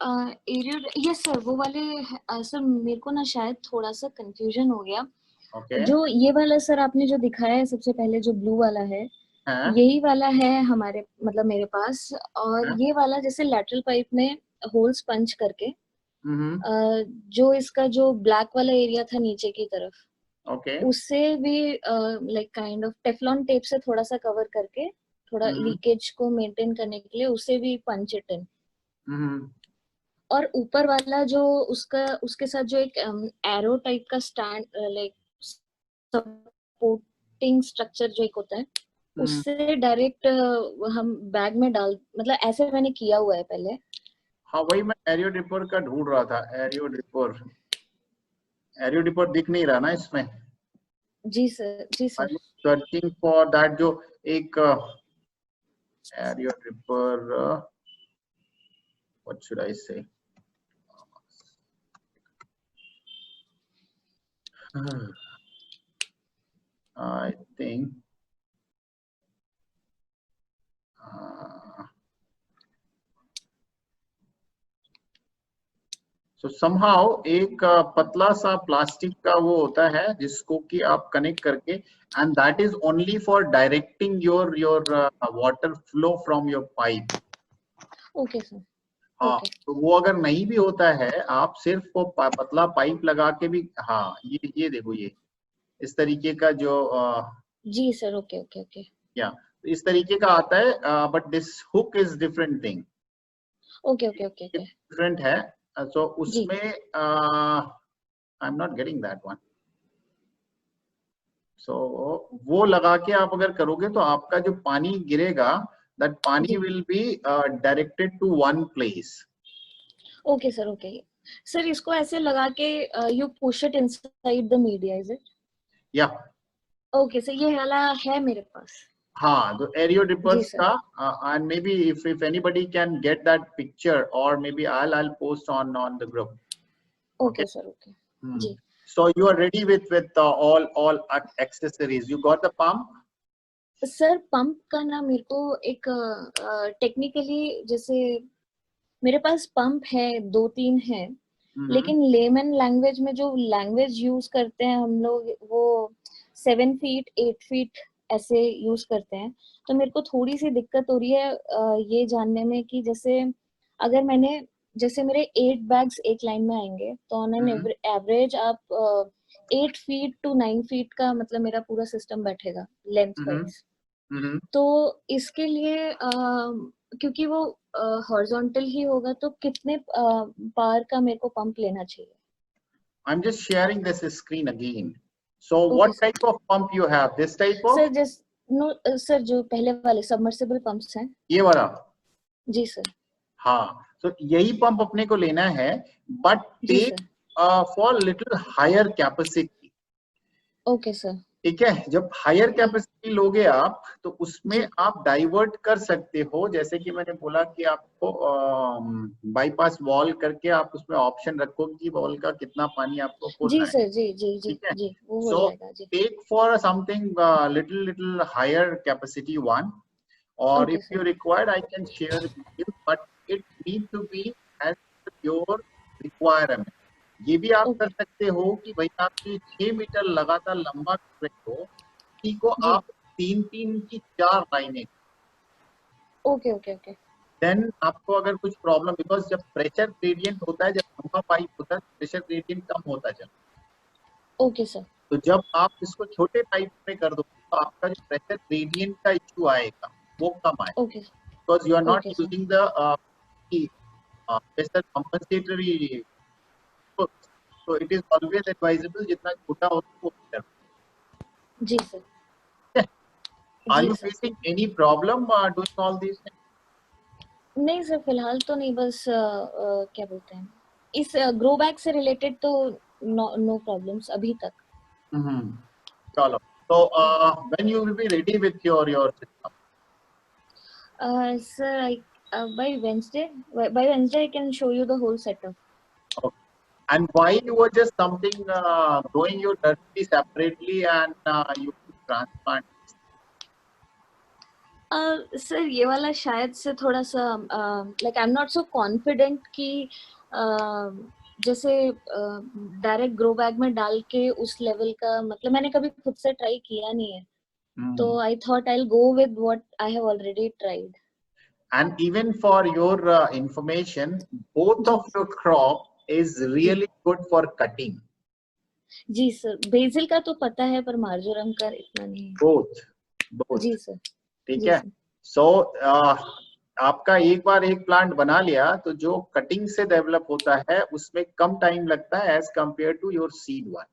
एरियो, यस सर, वो वाले सर मेरे को ना शायद थोड़ा सा कंफ्यूजन हो गया। ओके। जो ये वाला सर आपने जो दिखाया है सबसे पहले, जो ब्लू वाला है, हाँ यही वाला है हमारे, मतलब मेरे पास। और हाँ। ये वाला जैसे लैटरल पाइप में होल्स पंच करके, हम्म। जो इसका जो ब्लैक वाला एरिया था नीचे की तरफ, ओके। उससे भी like kind of Teflon tape से थोड़ा सा कवर करके, थोड़ा हम्म लीकेज को मेंटेन करने के लिए उसे भी पंच इट इन। हम्म। और ऊपर वाला जो उसका, उसके साथ जो एक एरो टाइप का स्टैंड, लाइक सपोर्टिंग स्ट्रक्चर जो एक होता है, उससे डायरेक्ट हम बैग में डाल, मतलब ऐसे मैंने किया हुआ है पहले। हाँ वही मैं एरियो डिपर का ढूंढ रहा था। एरियो डिपर दिख नहीं रहा ना इसमें। जी सर, जी I sir. Am searching for that, जो एक एरियो डिपर, व्हाट शुड आई से, आई थिंक सो समहाउ एक पतला सा प्लास्टिक का वो होता है जिसको कि आप कनेक्ट करके, and that is only for directing your water flow from your pipe. Okay sir. हाँ ओके तो वो अगर नहीं भी होता है, आप सिर्फ वो पतला पाइप लगा के भी, हाँ ये देखो, ये इस तरीके का जो जी सर। ओके ओके ओके या इस तरीके का आता है, but this hook is different thing, okay okay okay okay. Different है। सो जी उसमें I am not getting that one. So वो लगा के आप अगर करोगे तो आपका जो पानी गिरेगा, दैट पानी जी। Will be directed to one place. Okay sir. Okay sir, इसको ऐसे लगा के you push it inside the media, is it? या ओके सर, ये वाला है मेरे पास। हाँ, तो एरियो जी डिपर्स सर। का, and maybe if anybody can get that picture, or maybe I'll post on the group. Okay. Okay sir. Okay जी So you are ready with all accessories. You got the pump? Sir. Pump का ना मेरे को एक technically, जैसे मेरे पास pump है, 2-3 है, लेकिन लेमन लैंग्वेज में जो लैंग्वेज यूज करते हैं हम लोग, वो 7 फीट 8 फीट ऐसे यूज करते हैं। तो मेरे को थोड़ी सी दिक्कत हो रही है ये जानने में कि जैसे अगर मैंने, जैसे मेरे 8 बैग्स एक लाइन में आएंगे, तो ऑन एन एवरेज आप 8 फीट टू 9 फीट का, मतलब मेरा पूरा सिस्टम बैठेगा लेंथ वाइज। तो इसके लिए क्योंकि वो हॉरिजॉन्टल ही होगा, तो कितने पार का मेरे को पंप लेना चाहिए? I'm just sharing this screen again. So okay what sir. type of pump you have? This type of? Sir just no sir, जो पहले वाले सबमर्सिबल पंप्स हैं। ये वाला? जी सर। हाँ, तो यही पंप अपने को लेना है, but जी take sir. for little higher capacity. Okay sir. ठीक है, जब हायर कैपेसिटी लोगे आप, तो उसमें जी आप डाइवर्ट कर सकते हो। जैसे कि मैंने बोला कि आपको बाईपास वॉल करके आप उसमें ऑप्शन रखोगे कि वॉल का कितना पानी आपको खोलना जी है। सर। जी जी जी ठीक है, जी, वो हो सो जाएगा जी। Take for something little higher capacity one, और okay if sir. You required I can share with you, but it need to be as your requirement. ये भी आप कर ओके सकते हो कि भाई आपकी 6 मीटर लगातार लंबा ट्रैक हो, उसी को जी। आप 3-3 की 4 लाइनें, ओके ओके ओके देन आपको अगर कुछ प्रॉब्लम, बिकॉज जब प्रेशर ग्रेडियंट होता है, जब लंबा पाइप होता है, प्रेशर ग्रेडियंट कम होता है। Okay sir. तो जब आप इसको छोटे पाइप में कर दो, तो आपका जो प्रेशर ग्रेडियंट का इश्यू आएगा वो कम आएगा, okay because you are not okay sir. Using the pressure compensatory. तो इट इज ऑलवेज एडवाइजेबल जितना छोटा हो वो बेटर। जी सर। Are जी you सर। facing any problem doing all these things? नहीं सर, फिलहाल तो नहीं, बस क्या बोलते हैं, इस ग्रो बैग से रिलेटेड तो नो प्रॉब्लम्स अभी तक। चलो, so when you will be ready with your system? Sir, by Wednesday I can show you the whole setup. Okay. And why you were just something growing your turkey separately and you transplant? Sir ये वाला शायद से थोड़ा सा like I am not so confident कि जैसे direct grow bag में डाल के उस लेवल का, मतलब मैंने कभी खुद से ट्राई किया नहीं है, तो I thought I will go with what I have already tried. And even for your information, both of your crop is really good for cutting. जी सर, बेसिल का तो पता है पर मार्जोरम का इतना नहीं. both जी सर. ठीक है. So आपका एक बार एक प्लांट बना लिया तो जो कटिंग से डेवलप होता है उसमें कम टाइम लगता है as compared to your seed one.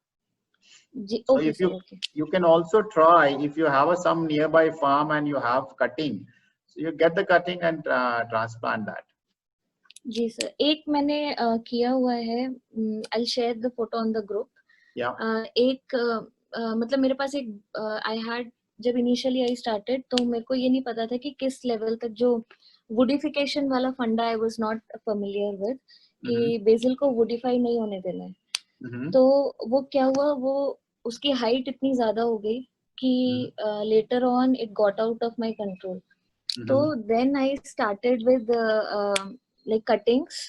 जी, so okay, if you okay. you can also try if you have some nearby farm and you have cutting, so you get the cutting and transplant that. जी sir, एक मैंने किया हुआ है, I'll share the photo on the group. एक मतलब मेरे पास एक I had जब इनिशियली आई स्टार्टेड तो मेरे को ये नहीं पता था कि किस लेवल तक जो वुडिफिकेशन वाला फंडा I was not familiar with कि बेसिल को वुडिफाई नहीं होने देना है. तो वो क्या हुआ, वो उसकी हाइट इतनी ज्यादा हो गई कि later on it got out of my control. तो then I started with like cuttings.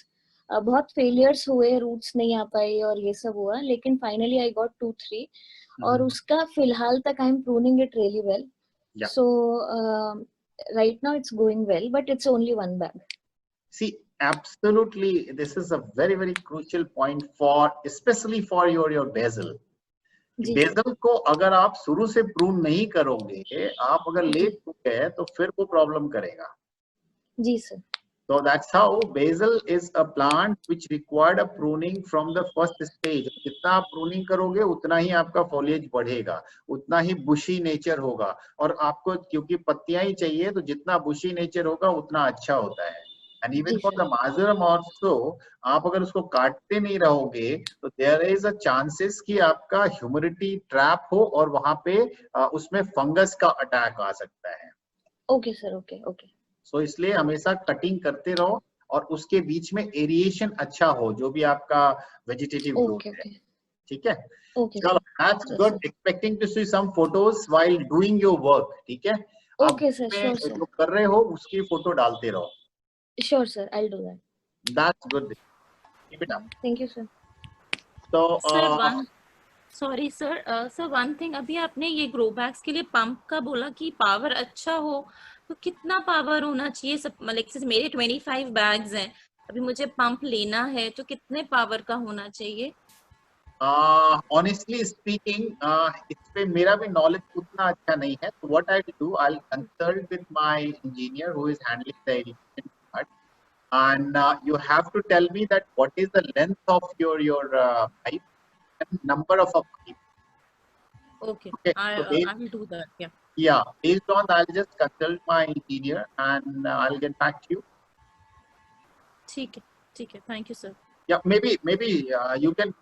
बहुत फेलियर्स हुए, रूट्स नहीं आ पाई और ये सब हुआ, लेकिन फाइनली आई गॉट 2-3 और उसका फिलहाल तक I am pruning it really well. So right now it's going well, but it's only one bag. See, absolutely, this is a very very crucial point for especially for your basil. Basil को अगर आप शुरू से prune नहीं करोगे, आप अगर late हो गए तो फिर वो प्रॉब्लम करेगा. जी sir. So that's how basil is a plant which required a pruning from the first stage. जितना आप pruning करोगे उतना ही आपका foliage बढ़ेगा, उतना ही bushy nature होगा. और आपको क्योंकि पत्तियां ही चाहिए तो जितना bushy nature होगा उतना अच्छा होता है. And even for the marjoram also, आप अगर उसको काटते नहीं रहोगे तो there is a chances कि आपका humidity trap हो और वहां पे उसमें fungus का attack आ सकता है. Okay sir, okay. So इसलिए हमेशा कटिंग करते रहो और उसके बीच में एरिएशन अच्छा हो जो भी आपका वेजिटेटिव ग्रोथ है. ठीक है. चलो, that's good. Expecting to see some photos while doing your work. ठीक है. Okay sir, sure sir. जो कर रहे हो उसकी फोटो डालते रहो. Sure sir, I'll do that. That's good. Keep it up. Thank you sir. So sorry sir, sir one thing, अभी आपने ये ग्रो बैग्स के लिए पंप का बोला कि पावर अच्छा हो, तो कितना पावर होना चाहिए? सब मतलब मेरे 25 बैग्स हैं, अभी मुझे पंप लेना है तो कितने पावर का होना चाहिए? Honestly speaking, इस पे मेरा भी नॉलेज उतना अच्छा नहीं है. So what I do, I'll consult with my engineer who is handling the irrigation part, and you have to tell me that what is the length of your pipe and number of a pipe. Okay. I will do that. Yeah. Based on that, I'll just consult my engineer and I'll get back to you. ठीक है. Thank you, sir. Yeah, maybe you can.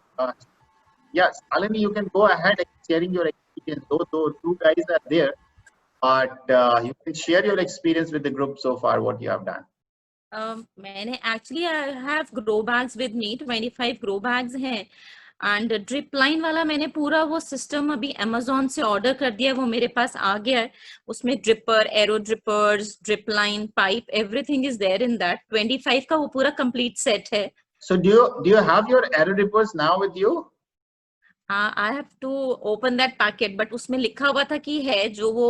Yes, Alani, you can go ahead and sharing your experience. Though two guys are there, but you can share your experience with the group so far. What you have done. मैंने actually I have grow bags with me. 25 grow bags हैं. And drip line वाला मैंने पूरा वो system अभी Amazon से order कर दिया, वो मेरे पास आ गया है. उसमें dripper, aero drippers, drip line, pipe, everything is there in that. 25 का वो पूरा कंप्लीट सेट है. So do you have your arrow drippers now with you? I have to open that packet, but उसमें लिखा हुआ था कि है जो वो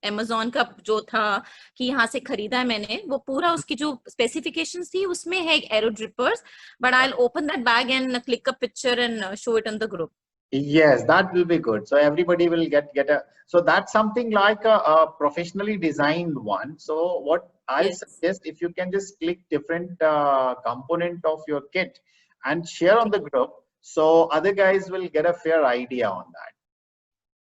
अमेज़न का जो था कि यहाँ से खरीदा है मैंने, वो पूरा उसकी जो स्पेसिफिकेशंस थी उसमें है arrow drippers. But I'll open that bag and click a picture and show it on the group. Yes, that will be good. So everybody will get a. So that's something like a professionally designed one. So what I suggest, if you can just click different component of your kit and share on the group, so other guys will get a fair idea on that.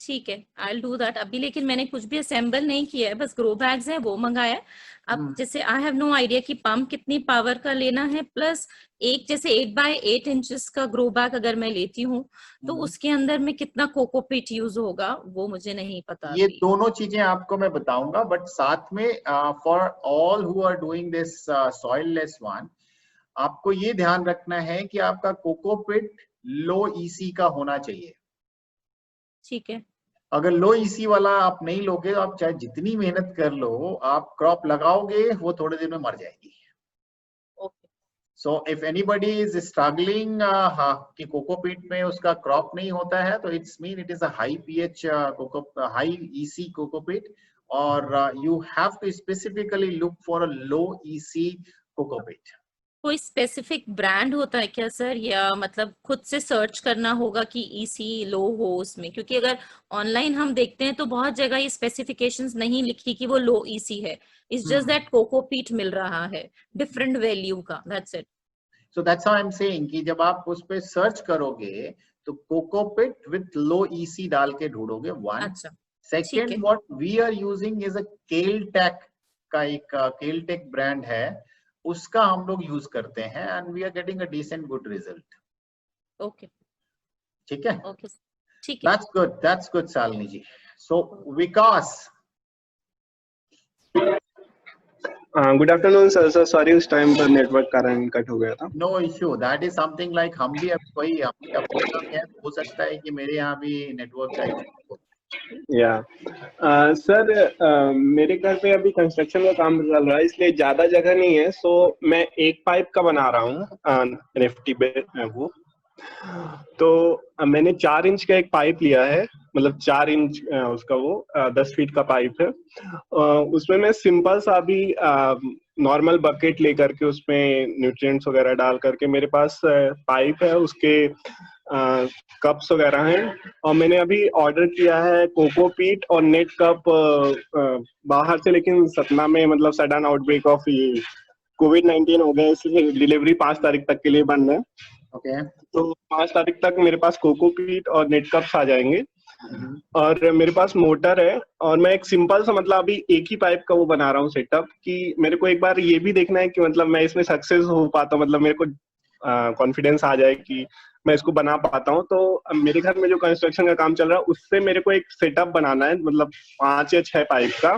ठीक है, I'll do that. अभी लेकिन मैंने कुछ भी assemble नहीं किया है, बस ग्रो बैग्स है वो मंगाया है. अब जैसे आई हैव नो आइडिया कि पंप कितनी पावर का लेना है, प्लस एक जैसे 8 by 8 इंचेस का ग्रो बैग अगर मैं लेती हूँ तो उसके अंदर में कितना कोकोपीट यूज होगा वो मुझे नहीं पता. ये दोनों चीजें आपको मैं बताऊंगा, बट साथ में for all who are doing this soilless one, आपको ये ध्यान रखना है कि आपका कोकोपीट लो ईसी का होना चाहिए. ठीक है. अगर लो ईसी वाला आप नहीं लोगे तो आप चाहे जितनी मेहनत कर लो, आप क्रॉप लगाओगे वो थोड़े दिन में मर जाएगी। So if anybody is struggling कि कोकोपीट में उसका क्रॉप नहीं होता है, तो it's mean it is a high pH high EC cocopeat, और you have to specifically look for a low EC cocopeat. कोई स्पेसिफिक ब्रांड होता है क्या सर, या मतलब खुद से सर्च करना होगा कि ईसी लो हो उसमें? क्योंकि अगर ऑनलाइन हम देखते हैं तो बहुत जगह ये स्पेसिफिकेशंस नहीं लिखी कि वो लो ईसी है, इट्स जस्ट दैट कोकोपीट मिल रहा है डिफरेंट वैल्यू का, that's it. So that's how I am saying कि जब आप उस पे सर्च करोगे तो कोकोपीट विथ लो ईसी डाल के ढूंढोगे, वन। अच्छा, second, what we are using is a Keltech का एक केलटेक ब्रांड है, उसका हम लोग यूज करते हैं, and we are getting a decent good result. Okay, ठीक है, ओके, ठीक है। दैट्स गुड शालिनी जी। So Vikas, good afternoon sir. Sir sorry, उस टाइम पर नेटवर्क कारण कट हो गया था। No issue, that is something like हम भी अपने यहाँ है, हो सकता है कि मेरे यहाँ भी नेटवर्क का इश्यू हो। या सर, मेरे घर पे अभी कंस्ट्रक्शन का काम चल रहा है, इसलिए ज्यादा जगह नहीं है, सो मैं एक पाइप का बना रहा हूँ एनएफटी पे वो। तो मैंने 4 इंच का एक पाइप लिया है, मतलब 4 इंच उसका वो 10 फीट का पाइप है। उसमें मैं सिंपल सा अभी नॉर्मल बकेट लेकर के उसमें न्यूट्रिएंट्स वगैरह डाल करके, मेरे पास पाइप है, उसके कप्स वगैरह हैं, और मैंने अभी ऑर्डर किया है कोकोपीट और नेट कप बाहर से, लेकिन सतना में मतलब सडन आउटब्रेक ऑफ कोविड-19 हो गया, इसलिए डिलीवरी 5 तारीख तक के लिए बंद है। ओके, तो 5 तारीख तक मेरे पास कोकोपीट और नेट कप्स आ जाएंगे। और मेरे पास मोटर है, और मैं एक सिंपल सा मतलब अभी एक ही पाइप का वो बना रहा हूँ सेटअप, कि मेरे को एक बार ये भी देखना है कि मतलब मैं इसमें सक्सेस हो पाता हूँ, मतलब मेरे को कॉन्फिडेंस आ जाए कि मैं इसको बना पाता हूँ। तो मेरे घर में जो कंस्ट्रक्शन का काम चल रहा है उससे मेरे को एक सेटअप बनाना है, मतलब 5 या 6 पाइप का।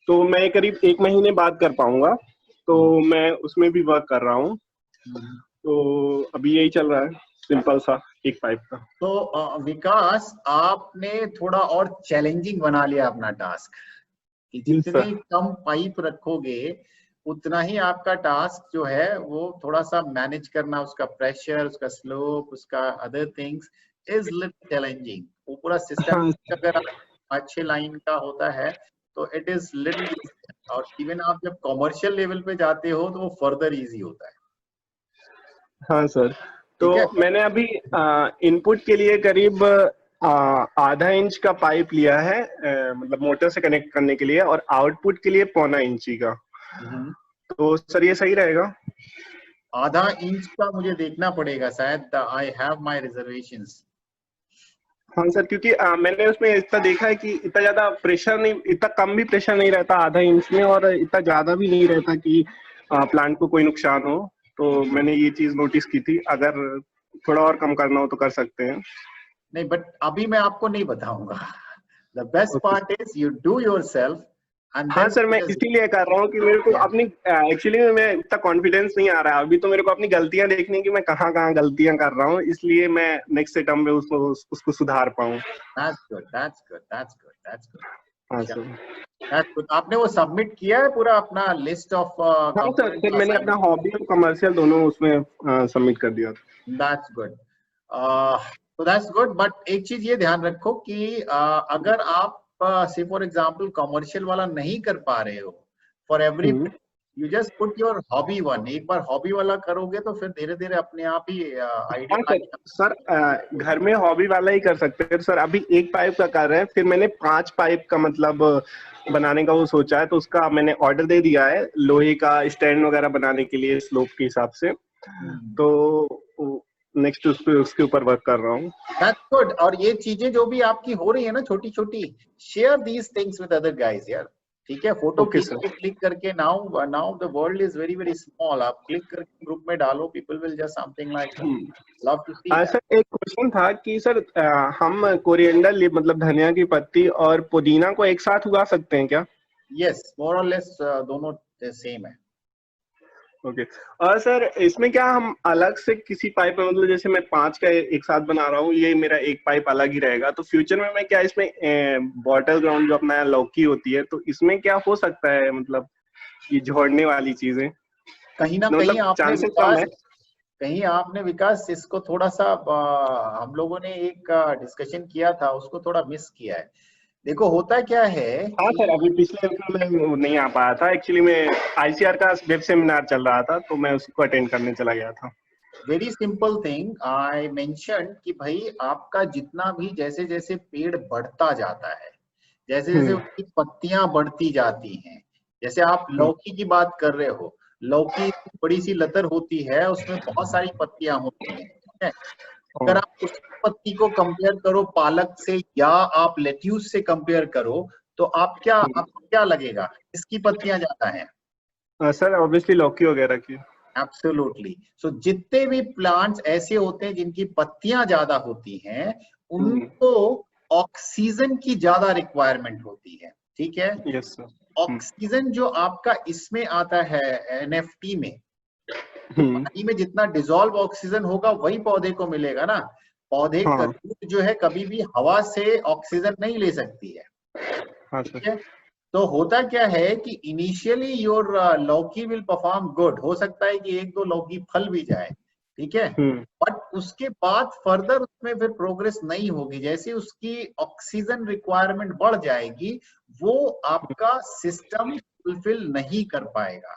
तो मैं करीब 1 महीने बाद कर पाऊंगा, तो मैं उसमें भी वर्क कर रहा हूँ। तो अभी यही चल रहा है, सिंपल सा एक पाइप का। तो विकास, आपने थोड़ा और चैलेंजिंग बना लिया अपना टास्क, कि जितने कम पाइप रखोगे उतना ही आपका टास्क जो है वो थोड़ा सा मैनेज करना, उसका प्रेशर, उसका स्लोप, उसका other things is little challenging. वो पूरा सिस्टम अगर 5-6 लाइन का होता है तो इट इज लिटिल इजी, और इवन आप जब कॉमर्शियल लेवल पे जाते हो तो वो फर्दर इजी होता है। हाँ सर, तो मैंने अभी इनपुट के लिए करीब आधा इंच का पाइप लिया है, मतलब मोटर से कनेक्ट करने के लिए, और आउटपुट के लिए 1.25 इंची का। तो सर ये सही रहेगा? आधा इंच का मुझे देखना पड़ेगा शायद, आई हैव माय रिजर्वेशंस। हाँ सर, क्योंकि मैंने उसमें इतना देखा है कि इतना ज्यादा प्रेशर नहीं, इतना कम भी प्रेशर नहीं रहता आधा इंच में, और इतना ज्यादा भी नहीं रहता कि प्लांट को कोई नुकसान हो। तो मैंने ये चीज नोटिस की थी, अगर थोड़ा और कम करना हो तो कर सकते हैं। नहीं, बट अभी मैं आपको नहीं बताऊंगा। The best part is you do yourself. हाँ सर, मैं इसीलिए कर रहा हूँ कि मेरे को अपनी एक्चुअली मैं इतना कॉन्फिडेंस नहीं आ रहा है अभी, तो मेरे को अपनी गलतियां देखनी कि मैं कहाँ कहाँ गलतियां कर रहा हूँ, इसलिए मैं नेक्स्ट सेटअप में उसको सुधार पाऊँ। That's good, that's good, that's good, that's good. हाँ सर, that's good. आपने वो सबमिट किया है पूरा अपना लिस्ट ऑफ? हाँ सर, मैंने अपना हॉबी और कमर्शियल दोनों उसमें सबमिट कर दिया था। That's good. So that's good. But एक चीज ये ध्यान रखो कि अगर आप से फॉर एग्जाम्पल कमर्शियल वाला नहीं कर पा रहे हो, for every you just put your hobby one. एक बार हॉबी वाला करोगे तो फिर धीरे धीरे अपने आप ही आइडिया। सर घर में हॉबी वाला ही कर सकते हैं सर। अभी एक पाइप का कर रहे हैं, फिर मैंने 5 पाइप का मतलब बनाने का वो सोचा है, तो उसका मैंने ऑर्डर दे दिया है, लोहे का स्टैंड वगैरह बनाने के लिए स्लोप के हिसाब से। तो नेक्स्ट उसके ऊपर वर्क कर रहा हूँ। That's good. और ये चीजें जो भी आपकी हो रही है ना छोटी छोटी, share these things with other guys यार, ठीक है? फोटो क्लिक करके now the world is very very small, आप क्लिक करके ग्रुप में डालो, people will just something like love to see. Sir एक क्वेश्चन था कि सर हम कोरिएंडर मतलब धनिया की पत्ती और पुदीना को एक साथ उगा सकते हैं क्या? यस, मोर और लेस दोनों सेम है। ओके। और सर इसमें क्या हम अलग से किसी पाइप में, मतलब जैसे मैं 5 का एक साथ बना रहा हूँ, ये मेरा एक पाइप अलग ही रहेगा, तो फ्यूचर में मैं क्या इसमें बॉटल ग्राउंड जो अपना लौकी होती है, तो इसमें क्या हो सकता है, मतलब ये जोड़ने वाली चीजें कहीं ना मतलब कहीं आपने चांसेस कम है? कहीं आपने विकास इसको थोड़ा सा हम लोगों ने एक डिस्कशन किया था, उसको थोड़ा मिस किया है। देखो होता क्या है हाँ कि सर, अभी पिछले में नहीं आ पाया था एक्चुअली, मैं आईसीआर का वेब सेमिनार चल रहा था तो मैं उसको अटेंड करने चला गया था। Very simple thing I mention कि भाई आपका जितना भी जैसे जैसे पेड़ बढ़ता जाता है, जैसे जैसे उसकी पत्तियां बढ़ती जाती हैं, जैसे आप लौकी की बात कर रहे हो, लौकी बड़ी सी लतर होती है, उसमें बहुत सारी पत्तियां होती हैं, ठीक है। अगर आप उस पत्ती को कंपेयर करो पालक से या आप लेट्यूस से कंपेयर करो, तो आपको क्या लगेगा, किसकी पत्तियां ज्यादा हैं? सर ऑब्वियसली लौकी वगैरह की। एब्सोल्युटली। सो जितने भी प्लांट्स ऐसे होते हैं जिनकी पत्तियां ज्यादा होती हैं, उनको ऑक्सीजन की ज्यादा रिक्वायरमेंट होती है, ठीक है। Yes sir. ऑक्सीजन जो आपका इसमें आता है एनएफटी में, तो पानी में जितना डिसॉल्व ऑक्सीजन होगा वही पौधे को मिलेगा ना। पौधे का रूट जो है कभी भी हवा से ऑक्सीजन नहीं ले सकती है, ठीक है। तो होता क्या है कि इनिशियली योर लौकी विल परफॉर्म गुड, हो सकता है कि एक दो लौकी फल भी जाए, ठीक है, बट उसके बाद फर्दर उसमें फिर प्रोग्रेस नहीं होगी। जैसे उसकी ऑक्सीजन रिक्वायरमेंट बढ़ जाएगी, वो आपका सिस्टम फुलफिल नहीं कर पाएगा।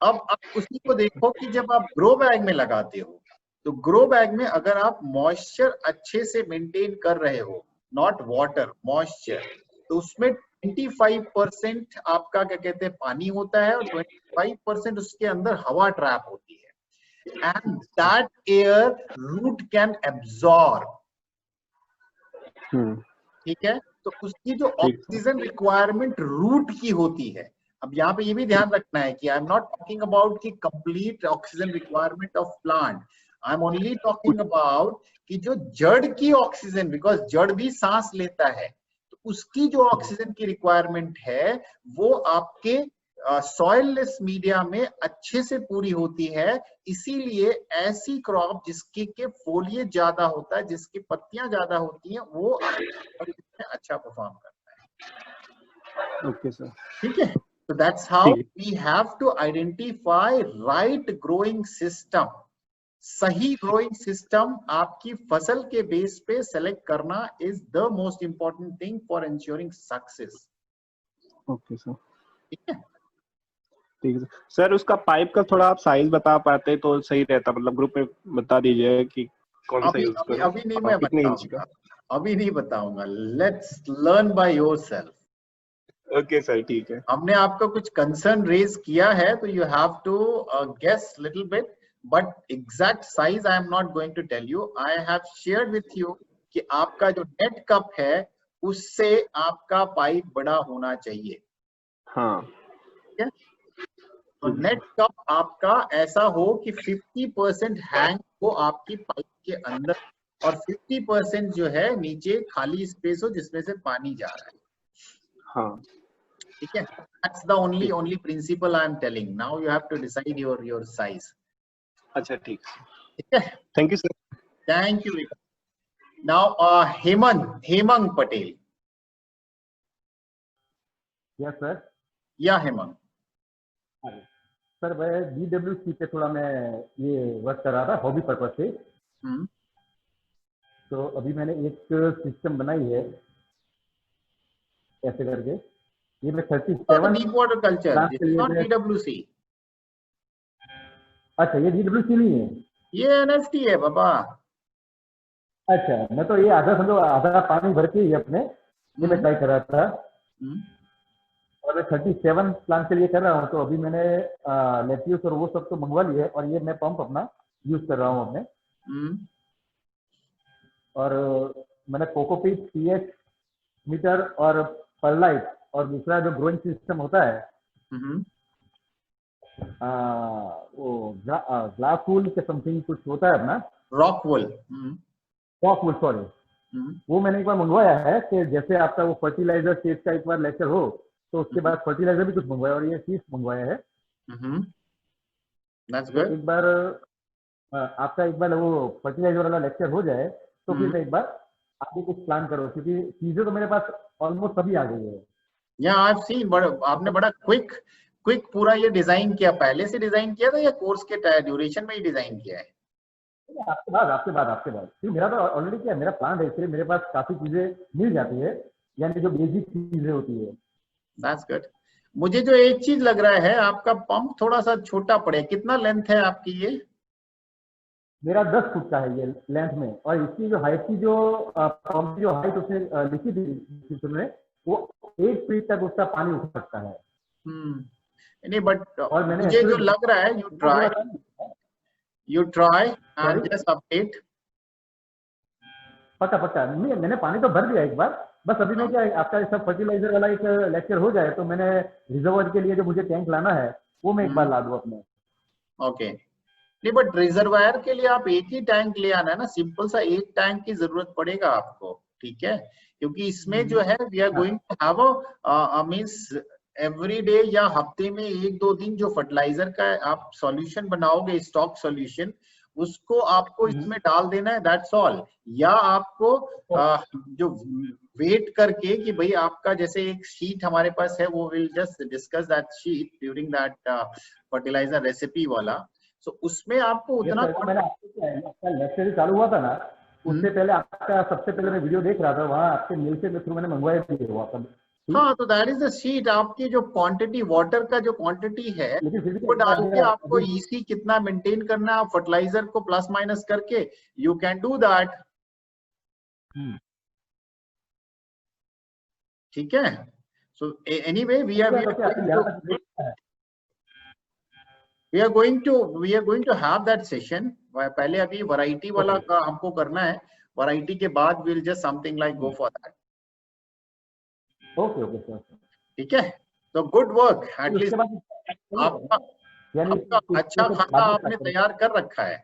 अब आप उसी को देखो कि जब आप ग्रो बैग में लगाते हो, तो ग्रो बैग में अगर आप मॉइस्चर अच्छे से मेंटेन कर रहे हो, नॉट वाटर, मॉइस्चर, तो उसमें 25% आपका क्या कहते हैं पानी होता है और 25% उसके अंदर हवा ट्रैप होती है, and that air root can absorb, ठीक है। तो उसकी जो ऑक्सीजन रिक्वायरमेंट रूट की होती है, अब यहाँ पे ये भी ध्यान रखना है कि I am not talking about की complete oxygen requirement of plant, I am only talking about कि जो जड़ की ऑक्सीजन, बिकॉज जड़ भी सांस लेता है, तो उसकी जो ऑक्सीजन की रिक्वायरमेंट है वो आपके सॉइललेस मीडिया में अच्छे से पूरी होती है। इसीलिए ऐसी क्रॉप जिसके के फोलिएज ज्यादा होता है, जिसकी पत्तियां ज्यादा होती हैं, वो अच्छा परफॉर्म करता है। ओके सर, ठीक है। So that's how we have to identify right growing system. सही ग्रोइंग सिस्टम आपकी फसल के बेस पे सेलेक्ट करना is the most important thing for ensuring success. Okay sir, ठीक है। ठीक है सर। उसका पाइप का थोड़ा आप साइज बता पाते तो सही रहता, मतलब ग्रुप में बता दीजिए कि कौन सा यूज करूं। अभी नहीं मैं बताऊंगा, अभी नहीं बताऊंगा, let's learn by yourself. Okay sir, ठीक है। हमने आपका कुछ कंसर्न रेज किया है, तो you have to guess little bit, but exact size I am not going to tell you. I have shared with you कि आपका जो नेट कप है उससे आपका पाइप बड़ा होना चाहिए। हाँ, ठीक है। तो नेट कप आपका ऐसा हो कि 50% हैंग हो आपकी पाइप के अंदर और 50% जो है नीचे खाली स्पेस हो जिसमें से पानी जा रहा है। हाँ, ठीक है। That's the only principle I am telling. Now you have to decide your size. अच्छा, ठीक है। Thank you sir. Thank you. Now Hemang Patel. Yes sir. Yeah Hemang. Sir मैं DWC पे थोड़ा मैं ये वर्क कर रहा था हॉबी पर्पज से। तो अभी मैंने एक सिस्टम बनाई है ऐसे करके, ये मैं 37 deep water culture, not DWC। अच्छा, ये DWC नहीं है, ये NFT है बाबा। अच्छा, मैं तो ये आधा समझो आधा पानी भर के ही अपने ये मैं ट्राई कर रहा था और मैं 37 प्लांट के लिए कर रहा हूँ। तो अभी मैंने लेट्यूस और वो सब तो मंगवा लिए और ये मैं पंप अपना यूज कर रहा हूँ अपने। और मैंने कोकोपीट pH मीटर और परलाइट और दूसरा जो ग्रोइंग सिस्टम होता है वो ग्लास वूल के समथिंग कुछ होता है अपना, रॉक वूल सॉरी, वो मैंने एक बार मंगवाया है कि जैसे आपका वो फर्टिलाइजर स्टेज का एक बार लेक्चर हो तो उसके बाद फर्टिलाइजर भी कुछ मंगवाया और ये चीज मंगवाया है। That's good. एक बार आपका एक बार वो फर्टिलाइजर वाला लेक्चर हो जाए तो फिर एक बार आप भी कुछ प्लान करो, क्योंकि चीजें तो मेरे पास ऑलमोस्ट सभी आ गई है। या I've seen, बड़ा आपने बड़ा क्विक पूरा ये डिजाइन किया, पहले से डिजाइन किया था या कोर्स के ड्यूरेशन में ही डिजाइन किया है? आपके बाद क्योंकि मेरा तो ऑलरेडी क्या मेरा प्लान है, इसलिए मेरे पास काफी चीजें मिल जाती है, यानी जो बेसिक चीजें होती है। That's good. मुझे जो एक चीज लग रहा है, आपका पंप थोड़ा सा छोटा पड़े, कितना लेंथ है आपकी? ये मेरा 10 फुट का है ये लेंथ में, और इसकी जो हाइट की जो पंप की जो हाइट उसने लिखी थी में, वो 8 फीट तक उसका पानी उठ सकता है। नहीं, बट और मैंने मुझे जो लग रहा है, you try and just update. पक्का नहीं, मैंने पानी तो भर दिया एक बार, बस अभी मैं क्या आपका सब फर्टिलाइजर वाला एक लेक्चर हो जाए तो मैंने रिजर्वर के लिए जो मुझे टैंक लाना है वो मैं एक बार ला दूं अपने। ओके, नहीं बट रिजर्वायर के लिए आप एक ही टैंक ले आना है ना, सिंपल सा एक टैंक की जरूरत पड़ेगा आपको, ठीक है? क्योंकि इसमें जो है we are going to have means every day या हफ्ते में 1-2 दिन जो फर्टिलाइजर का आप सॉल्यूशन बनाओगे, स्टॉक सॉल्यूशन, उसको आपको इसमें डाल देना है, दैट्स ऑल। या आपको जो वेट करके कि भाई आपका जैसे एक शीट हमारे पास है, वो will just discuss that sheet during that fertilizer recipe वाला, सो उसमें आपको उतना लेक्चर चालू हुआ था ना, उससे पहले आपका सबसे पहले मैं वीडियो देख रहा था, वहाँ आपके मेल से थ्रू मैंने मंगवाया थी। हाँ, तो दैट इज द शीट। आपकी जो क्वांटिटी वाटर का जो क्वांटिटी है वो डाल के आपको ईसी कितना मेंटेन करना है, फर्टिलाइजर को प्लस माइनस करके यू कैन डू दैट। ठीक है, so anyway we are going to have that session. पहले अभी वैरायटी वाला का हमको करना है, वैरायटी के बाद will just something like go for that. Okay sir, ठीक है, तो गुड वर्क, एटलीस्ट आपका अच्छा खाना आपने तैयार कर रखा है।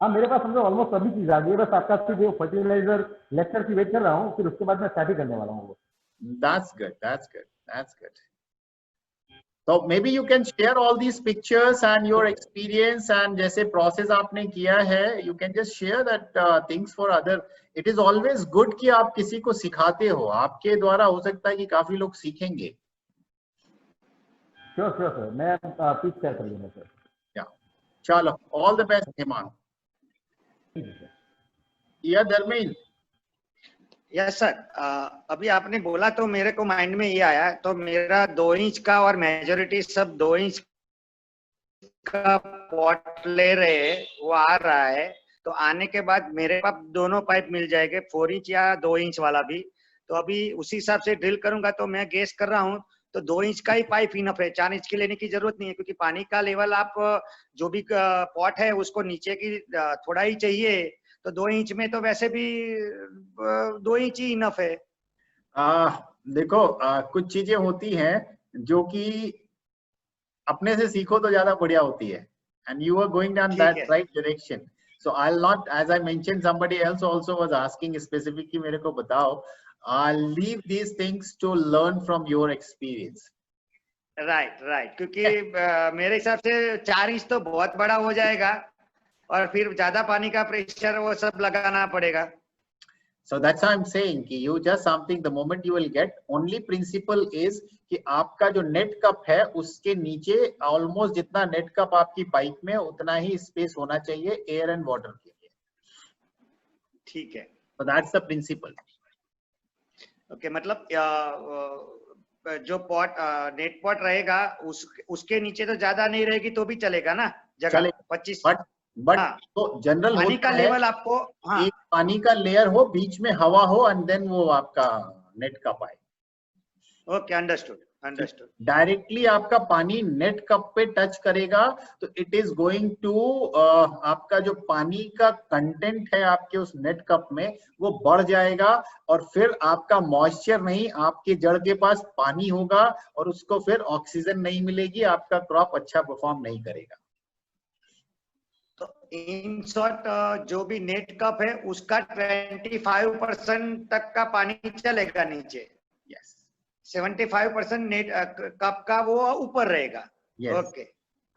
हाँ, मेरे पास समझो ऑलमोस्ट सभी चीज आ गई है, बस आपका जो फर्टिलाइजर लेक्चर की वेट कर रहा हूँ, फिर उसके बाद मैं स्टार्ट ही करने वाला हूँ। That's good. So maybe you can share all these pictures and your experience and जैसे process आपने किया है, you can just share that things for other. It is always good कि आप किसी को सिखाते हो, आपके द्वारा हो सकता है कि काफी लोग सीखेंगे। Sure sir, मैं पिक शेयर कर लूँगा सर। चलो, all the best हेमान। या धर्मेंद्र। यस सर, अभी आपने बोला तो मेरे को माइंड में ये आया, तो मेरा 2 इंच का और मेजोरिटी सब 2 इंच का पॉट ले रहे, वो आ रहा है, तो आने के बाद मेरे पास दोनों पाइप मिल जाएंगे, 4 इंच या 2 इंच वाला भी। तो अभी उसी हिसाब से ड्रिल करूंगा, तो मैं गेस कर रहा हूँ तो 2 इंच का ही पाइप इनफ है, 4 इंच की लेने की जरूरत नहीं है, क्योंकि पानी का लेवल आप जो भी पॉट है उसको नीचे की थोड़ा ही चाहिए, तो 2 इंच में तो वैसे भी 2 इंच ही इनफ है। देखो कुछ चीजें होती हैं जो कि अपने से सीखो तो ज्यादा बढ़िया होती है, and you are going down that right direction. So I'll not, as I mentioned, somebody else also was asking specifically मेरे को बताओ, I'll leave these things to learn from your experience. Right, क्योंकि मेरे हिसाब से 4 इंच तो बहुत बड़ा हो जाएगा और फिर ज्यादा पानी का प्रेशर वो सब लगाना पड़ेगा। So that's why I'm saying कि you just something, the moment you will get, only principle is कि आपका जो नेट कप है उसके नीचे ऑलमोस्ट जितना नेट कप आपकी पाइप में उतना ही स्पेस होना चाहिए एयर एंड वाटर के लिए। ठीक है, so that's the principle. Okay, मतलब जो पॉट नेट पॉट रहेगा उसके नीचे तो ज्यादा नहीं रहेगी तो भी चलेगा ना जगह 25, बट तो जनरल पानी का लेवल आपको एक पानी का लेयर हो, बीच में हवा हो, एंड देन वो आपका नेट कप आए। Okay, understood. डायरेक्टली आपका पानी नेट कप पे टच करेगा तो इट इज गोइंग टू आपका जो पानी का कंटेंट है आपके उस नेट कप में वो बढ़ जाएगा, और फिर आपका मॉइस्चर नहीं, आपके जड़ के पास पानी होगा और उसको फिर ऑक्सीजन नहीं मिलेगी, आपका क्रॉप अच्छा परफॉर्म नहीं करेगा। तो इन शॉर्ट जो भी नेट कप है उसका 25% तक का पानी चलेगा नीचे, 75% नेट कप का वो ऊपर रहेगा। Okay,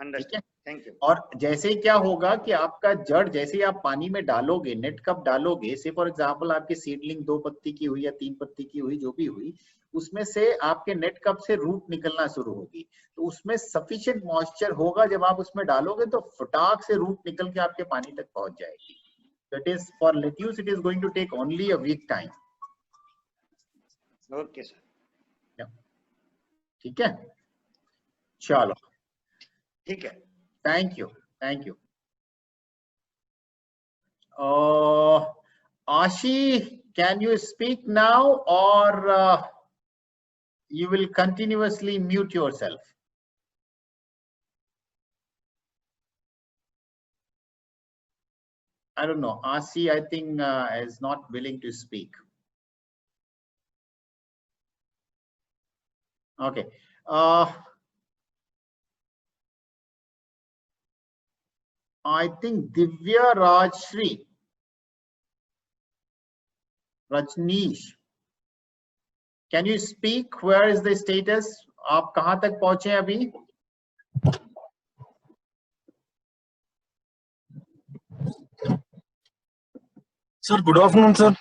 understand. Thank you. और जैसे ही क्या होगा कि आपका जड़ जैसे ही आप पानी में डालोगे, नेट कप डालोगे, से फॉर एग्जांपल आपकी सीडलिंग 2 पत्ती की हुई या 3 पत्ती की हुई, जो भी हुई, उसमें से आपके नेट कप से रूट निकलना शुरू होगी। तो उसमें सफिशिएंट मॉइस्चर होगा, जब आप उसमें डालोगे तो फटाक से रूट निकल के आपके पानी तक पहुंच जाएगी। That is for lettuce, it is going to take only a week time. Okay sir. ठीक है, चलो, ठीक है, thank you, thank you. Ashi, can you speak now, or you will continuously mute yourself? I don't know. Ashi, I think, is not willing to speak. Okay. I think Divya Rajshri, Rajneesh, can you speak? Where is the status? आप कहाँ तक पहुँचे अभी? Sir, good afternoon, sir.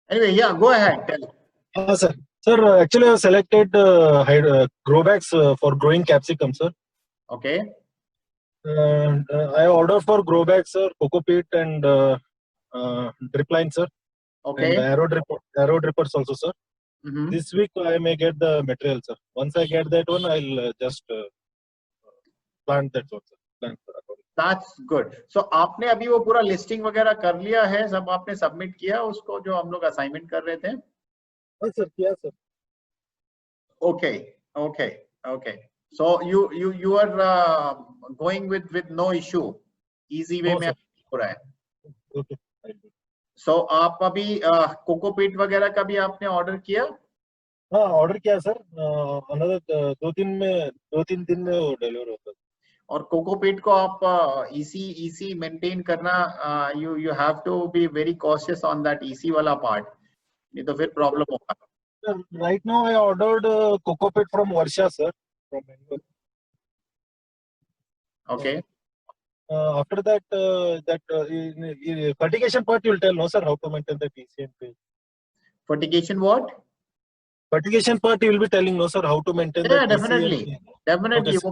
Anyway, yeah, go ahead. Tell. Sir. Sir, actually, I selected grow bags for growing capsicum, sir. Okay. I ordered for grow bags, sir, coco peat and drip line, sir. Okay. And arrow drippers also, sir. This week I may get the material, sir. Once I get that one, I'll just plant that one, sir. That's good. So आपने अभी वो पूरा listing वगैरह कर लिया है, सब आपने सबमिट किया उसको जो हम लोग असाइनमेंट कर रहे थे? हाँ सर, किया sir. Okay, okay, okay. So you are going with no issue, easy way में हो रहा है. Okay. So आप अभी कोकोपीट वगैरह का भी आपने ऑर्डर किया? हाँ, ऑर्डर किया सर. अनदर 2-3 दिन में वो डिलीवर होता है. और कोकोपीट को आप इसी मेंटेन करना, you have to be very cautious on that EC वाला पार्ट, नहीं तो फिर प्रॉब्लम होगा. Right now I ordered coco-peat from Varsha, sir, from Bengal. Okay. After that, in fertigation part you will tell, no sir, how to maintain the PC and page. Fertigation what? Fertigation part you will be telling, no sir, how to maintain the PC. Definitely. Okay, वो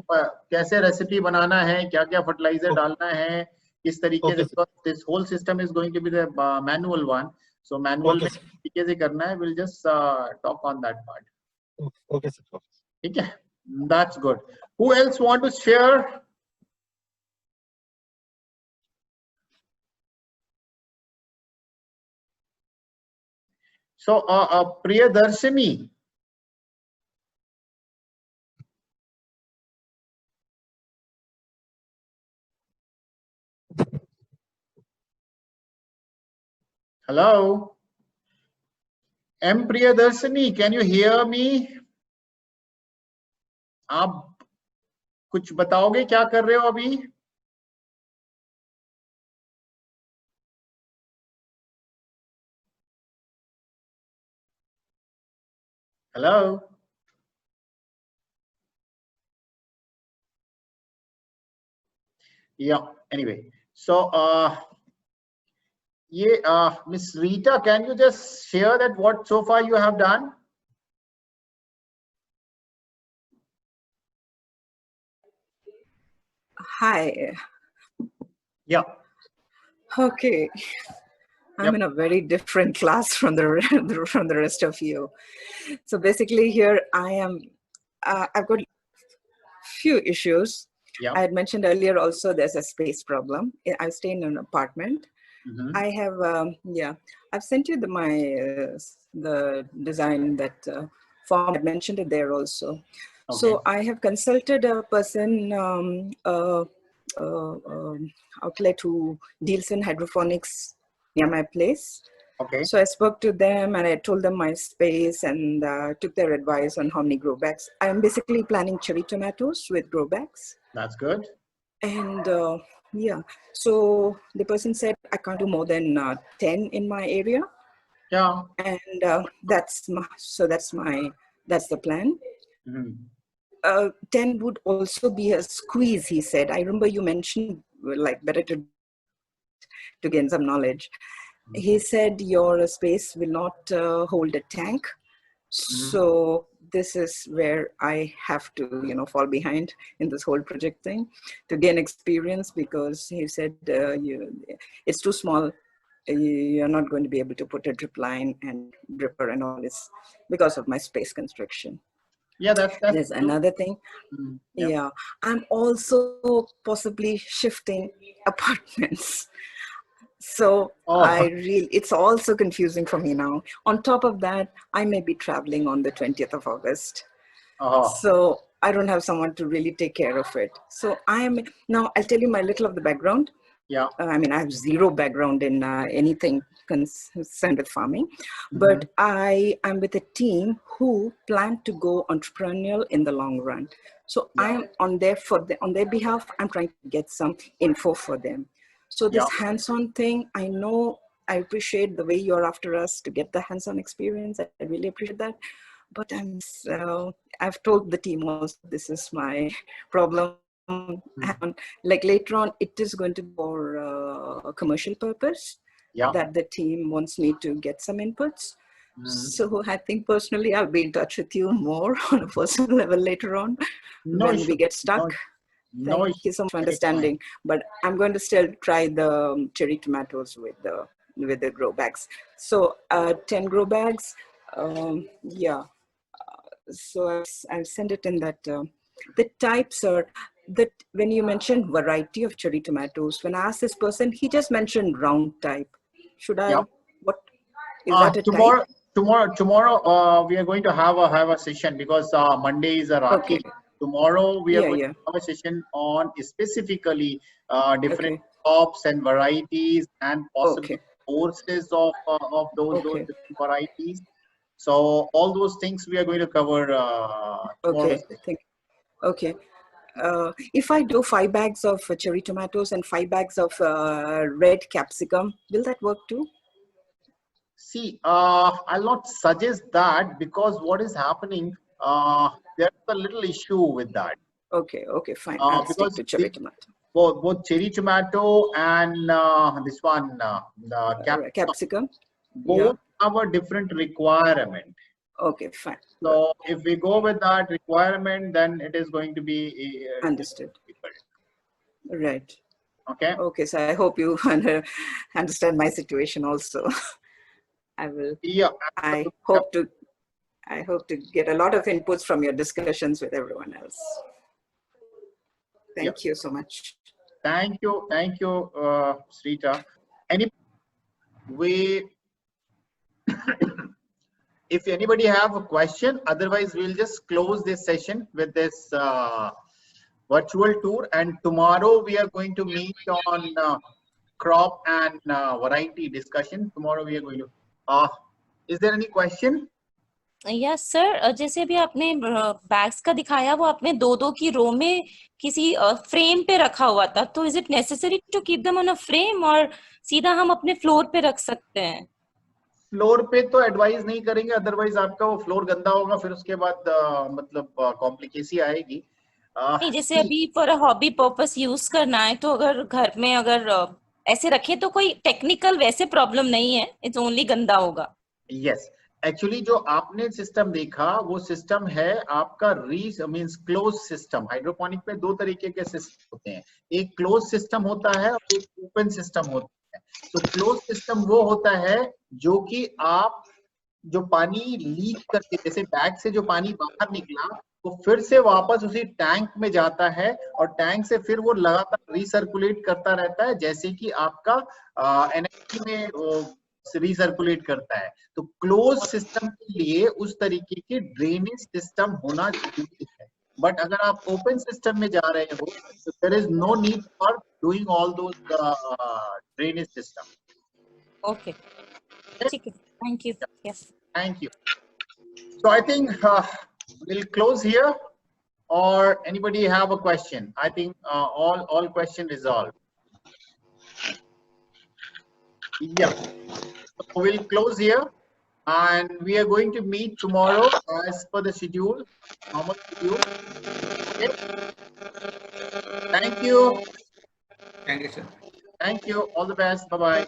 कैसे recipe बनाना है, क्या क्या fertiliser डालना है, किस तरीके से, because this whole system is going to be the manual one. So manual में तरीके से करना है. We'll just talk on that part. Okay sir. ठीक है, that's good. Who else want to share? So Priyadarshini. Hello. M Priyadarshini, can you hear me? आप कुछ बताओगे क्या कर रहे हो अभी? Hello. Yeah, anyway, so Miss Rita, can you just share that what so far you have done? Hi. Yeah. Okay. I'm in a very different class from the rest of you. So basically here I am, I've got few issues. Yeah. I had mentioned earlier also there's a space problem. I stay in an apartment. I have, I've sent you the design that form. I mentioned it there also. Okay. So I have consulted a person, outlet who deals in hydroponics near my place. Okay. So I spoke to them and I told them my space and took their advice on how many grow bags. I am basically planting cherry tomatoes with grow bags. That's good. And yeah, so the person said I can't do more than 10 in my area. Yeah. And that's the plan. 10 would also be a squeeze, he said. I remember you mentioned like better to gain some knowledge. He said your space will not hold a tank. So this is where I have to, you know, fall behind in this whole project thing to gain experience, because he said it's too small. You're not going to be able to put a drip line and dripper and all this because of my space constriction. Yeah, that's There's another thing. Yeah, I'm also possibly shifting apartments. So it's also confusing for me now. On top of that, I may be traveling on the 20th of August. So I don't have someone to really take care of it. So now I'll tell you my little of the background. Yeah. I mean, I have zero background in anything concerned with farming, but I am with a team who plan to go entrepreneurial in the long run. So I am on their behalf. I'm trying to get some info for them. So this hands-on thing, I know, I appreciate the way you're after us to get the hands-on experience. I really appreciate that. But I've told the team also, this is my problem. Like later on, it is going to be for a commercial purpose that the team wants me to get some inputs. So I think personally, I'll be in touch with you more on a personal level later on when we get stuck. Thank you so much for understanding. But I'm going to still try the cherry tomatoes with the grow bags. So 10 grow bags, so I've sent it in that. The types are that when you mentioned variety of cherry tomatoes, when I asked this person, he just mentioned round type. Should I? What is that? Tomorrow, we are going to have a session because Monday is a Rakhi. Tomorrow we are going to have a session on specifically different crops and varieties and possible sources of those different varieties. So all those things we are going to cover tomorrow. If I do 5 bags of cherry tomatoes and 5 bags of red capsicum, will that work too? See, I'll not suggest that, because what is happening, there's a little issue with that. Okay, fine. I'll stick to cherry tomato. Both cherry tomato and this one, the capsicum, both have a different requirement. Okay, fine. So if we go with that requirement, then it is going to be understood. Right. Okay. Okay, so I hope you understand my situation also. I will. Yeah. I hope to get a lot of inputs from your discussions with everyone else. Thank you so much. Thank you, Srita. If anybody have a question, otherwise we'll just close this session with this virtual tour, and tomorrow we are going to meet on crop and variety discussion. Tomorrow we are going to. Is there any question? Yes, sir. जैसे अभी आपने bags का दिखाया, वो आपने 2-2 की रो में किसी फ्रेम पे रखा हुआ था, तो is it necessary to keep them on a frame और सीधा हम अपने फ्लोर पे रख सकते हैं? फ्लोर पे तो एडवाइज नहीं करेंगे, अदरवाइज आपका वो फ्लोर गंदा होगा, फिर उसके बाद मतलब कॉम्प्लिकेसी आएगी। नहीं, जैसे अभी for a hobby purpose use करना है, तो अगर घर में अगर ऐसे रखे तो कोई टेक्निकल वैसे प्रॉब्लम नहीं है, इट्स ओनली गंदा होगा। यस, एक्चुअली जो आपने सिस्टम देखा वो सिस्टम है आपका मींस क्लोज सिस्टम। हाइड्रोपोनिक में 2 तरीके के सिस्टम होते हैं, एक क्लोज सिस्टम होता है और एक ओपन सिस्टम होता है। तो क्लोज सिस्टम वो होता है जो कि आप जो पानी लीक करके, जैसे बैग से जो पानी बाहर निकला वो फिर से वापस उसी टैंक में जाता है और टैंक से फिर वो लगातार रिसर्कुलेट करता रहता है, जैसे कि आपका एनर्जी में रिसर्कुलेट करता है। तो क्लोज सिस्टम के लिए उस तरीके के ड्रेनेज सिस्टम होना जरूरी है। बट अगर आप ओपन सिस्टम में जा रहे हो तो there is no need for doing all those drainage system. Okay, ठीक है, thank you. Yes, thank you. So I think we'll close here, or anybody have a question? I think all question resolved. Yeah, so we'll close here. and we are going to meet tomorrow as per the schedule, normal schedule. Okay. Thank you. Thank you, sir. Thank you. All the best. Bye bye.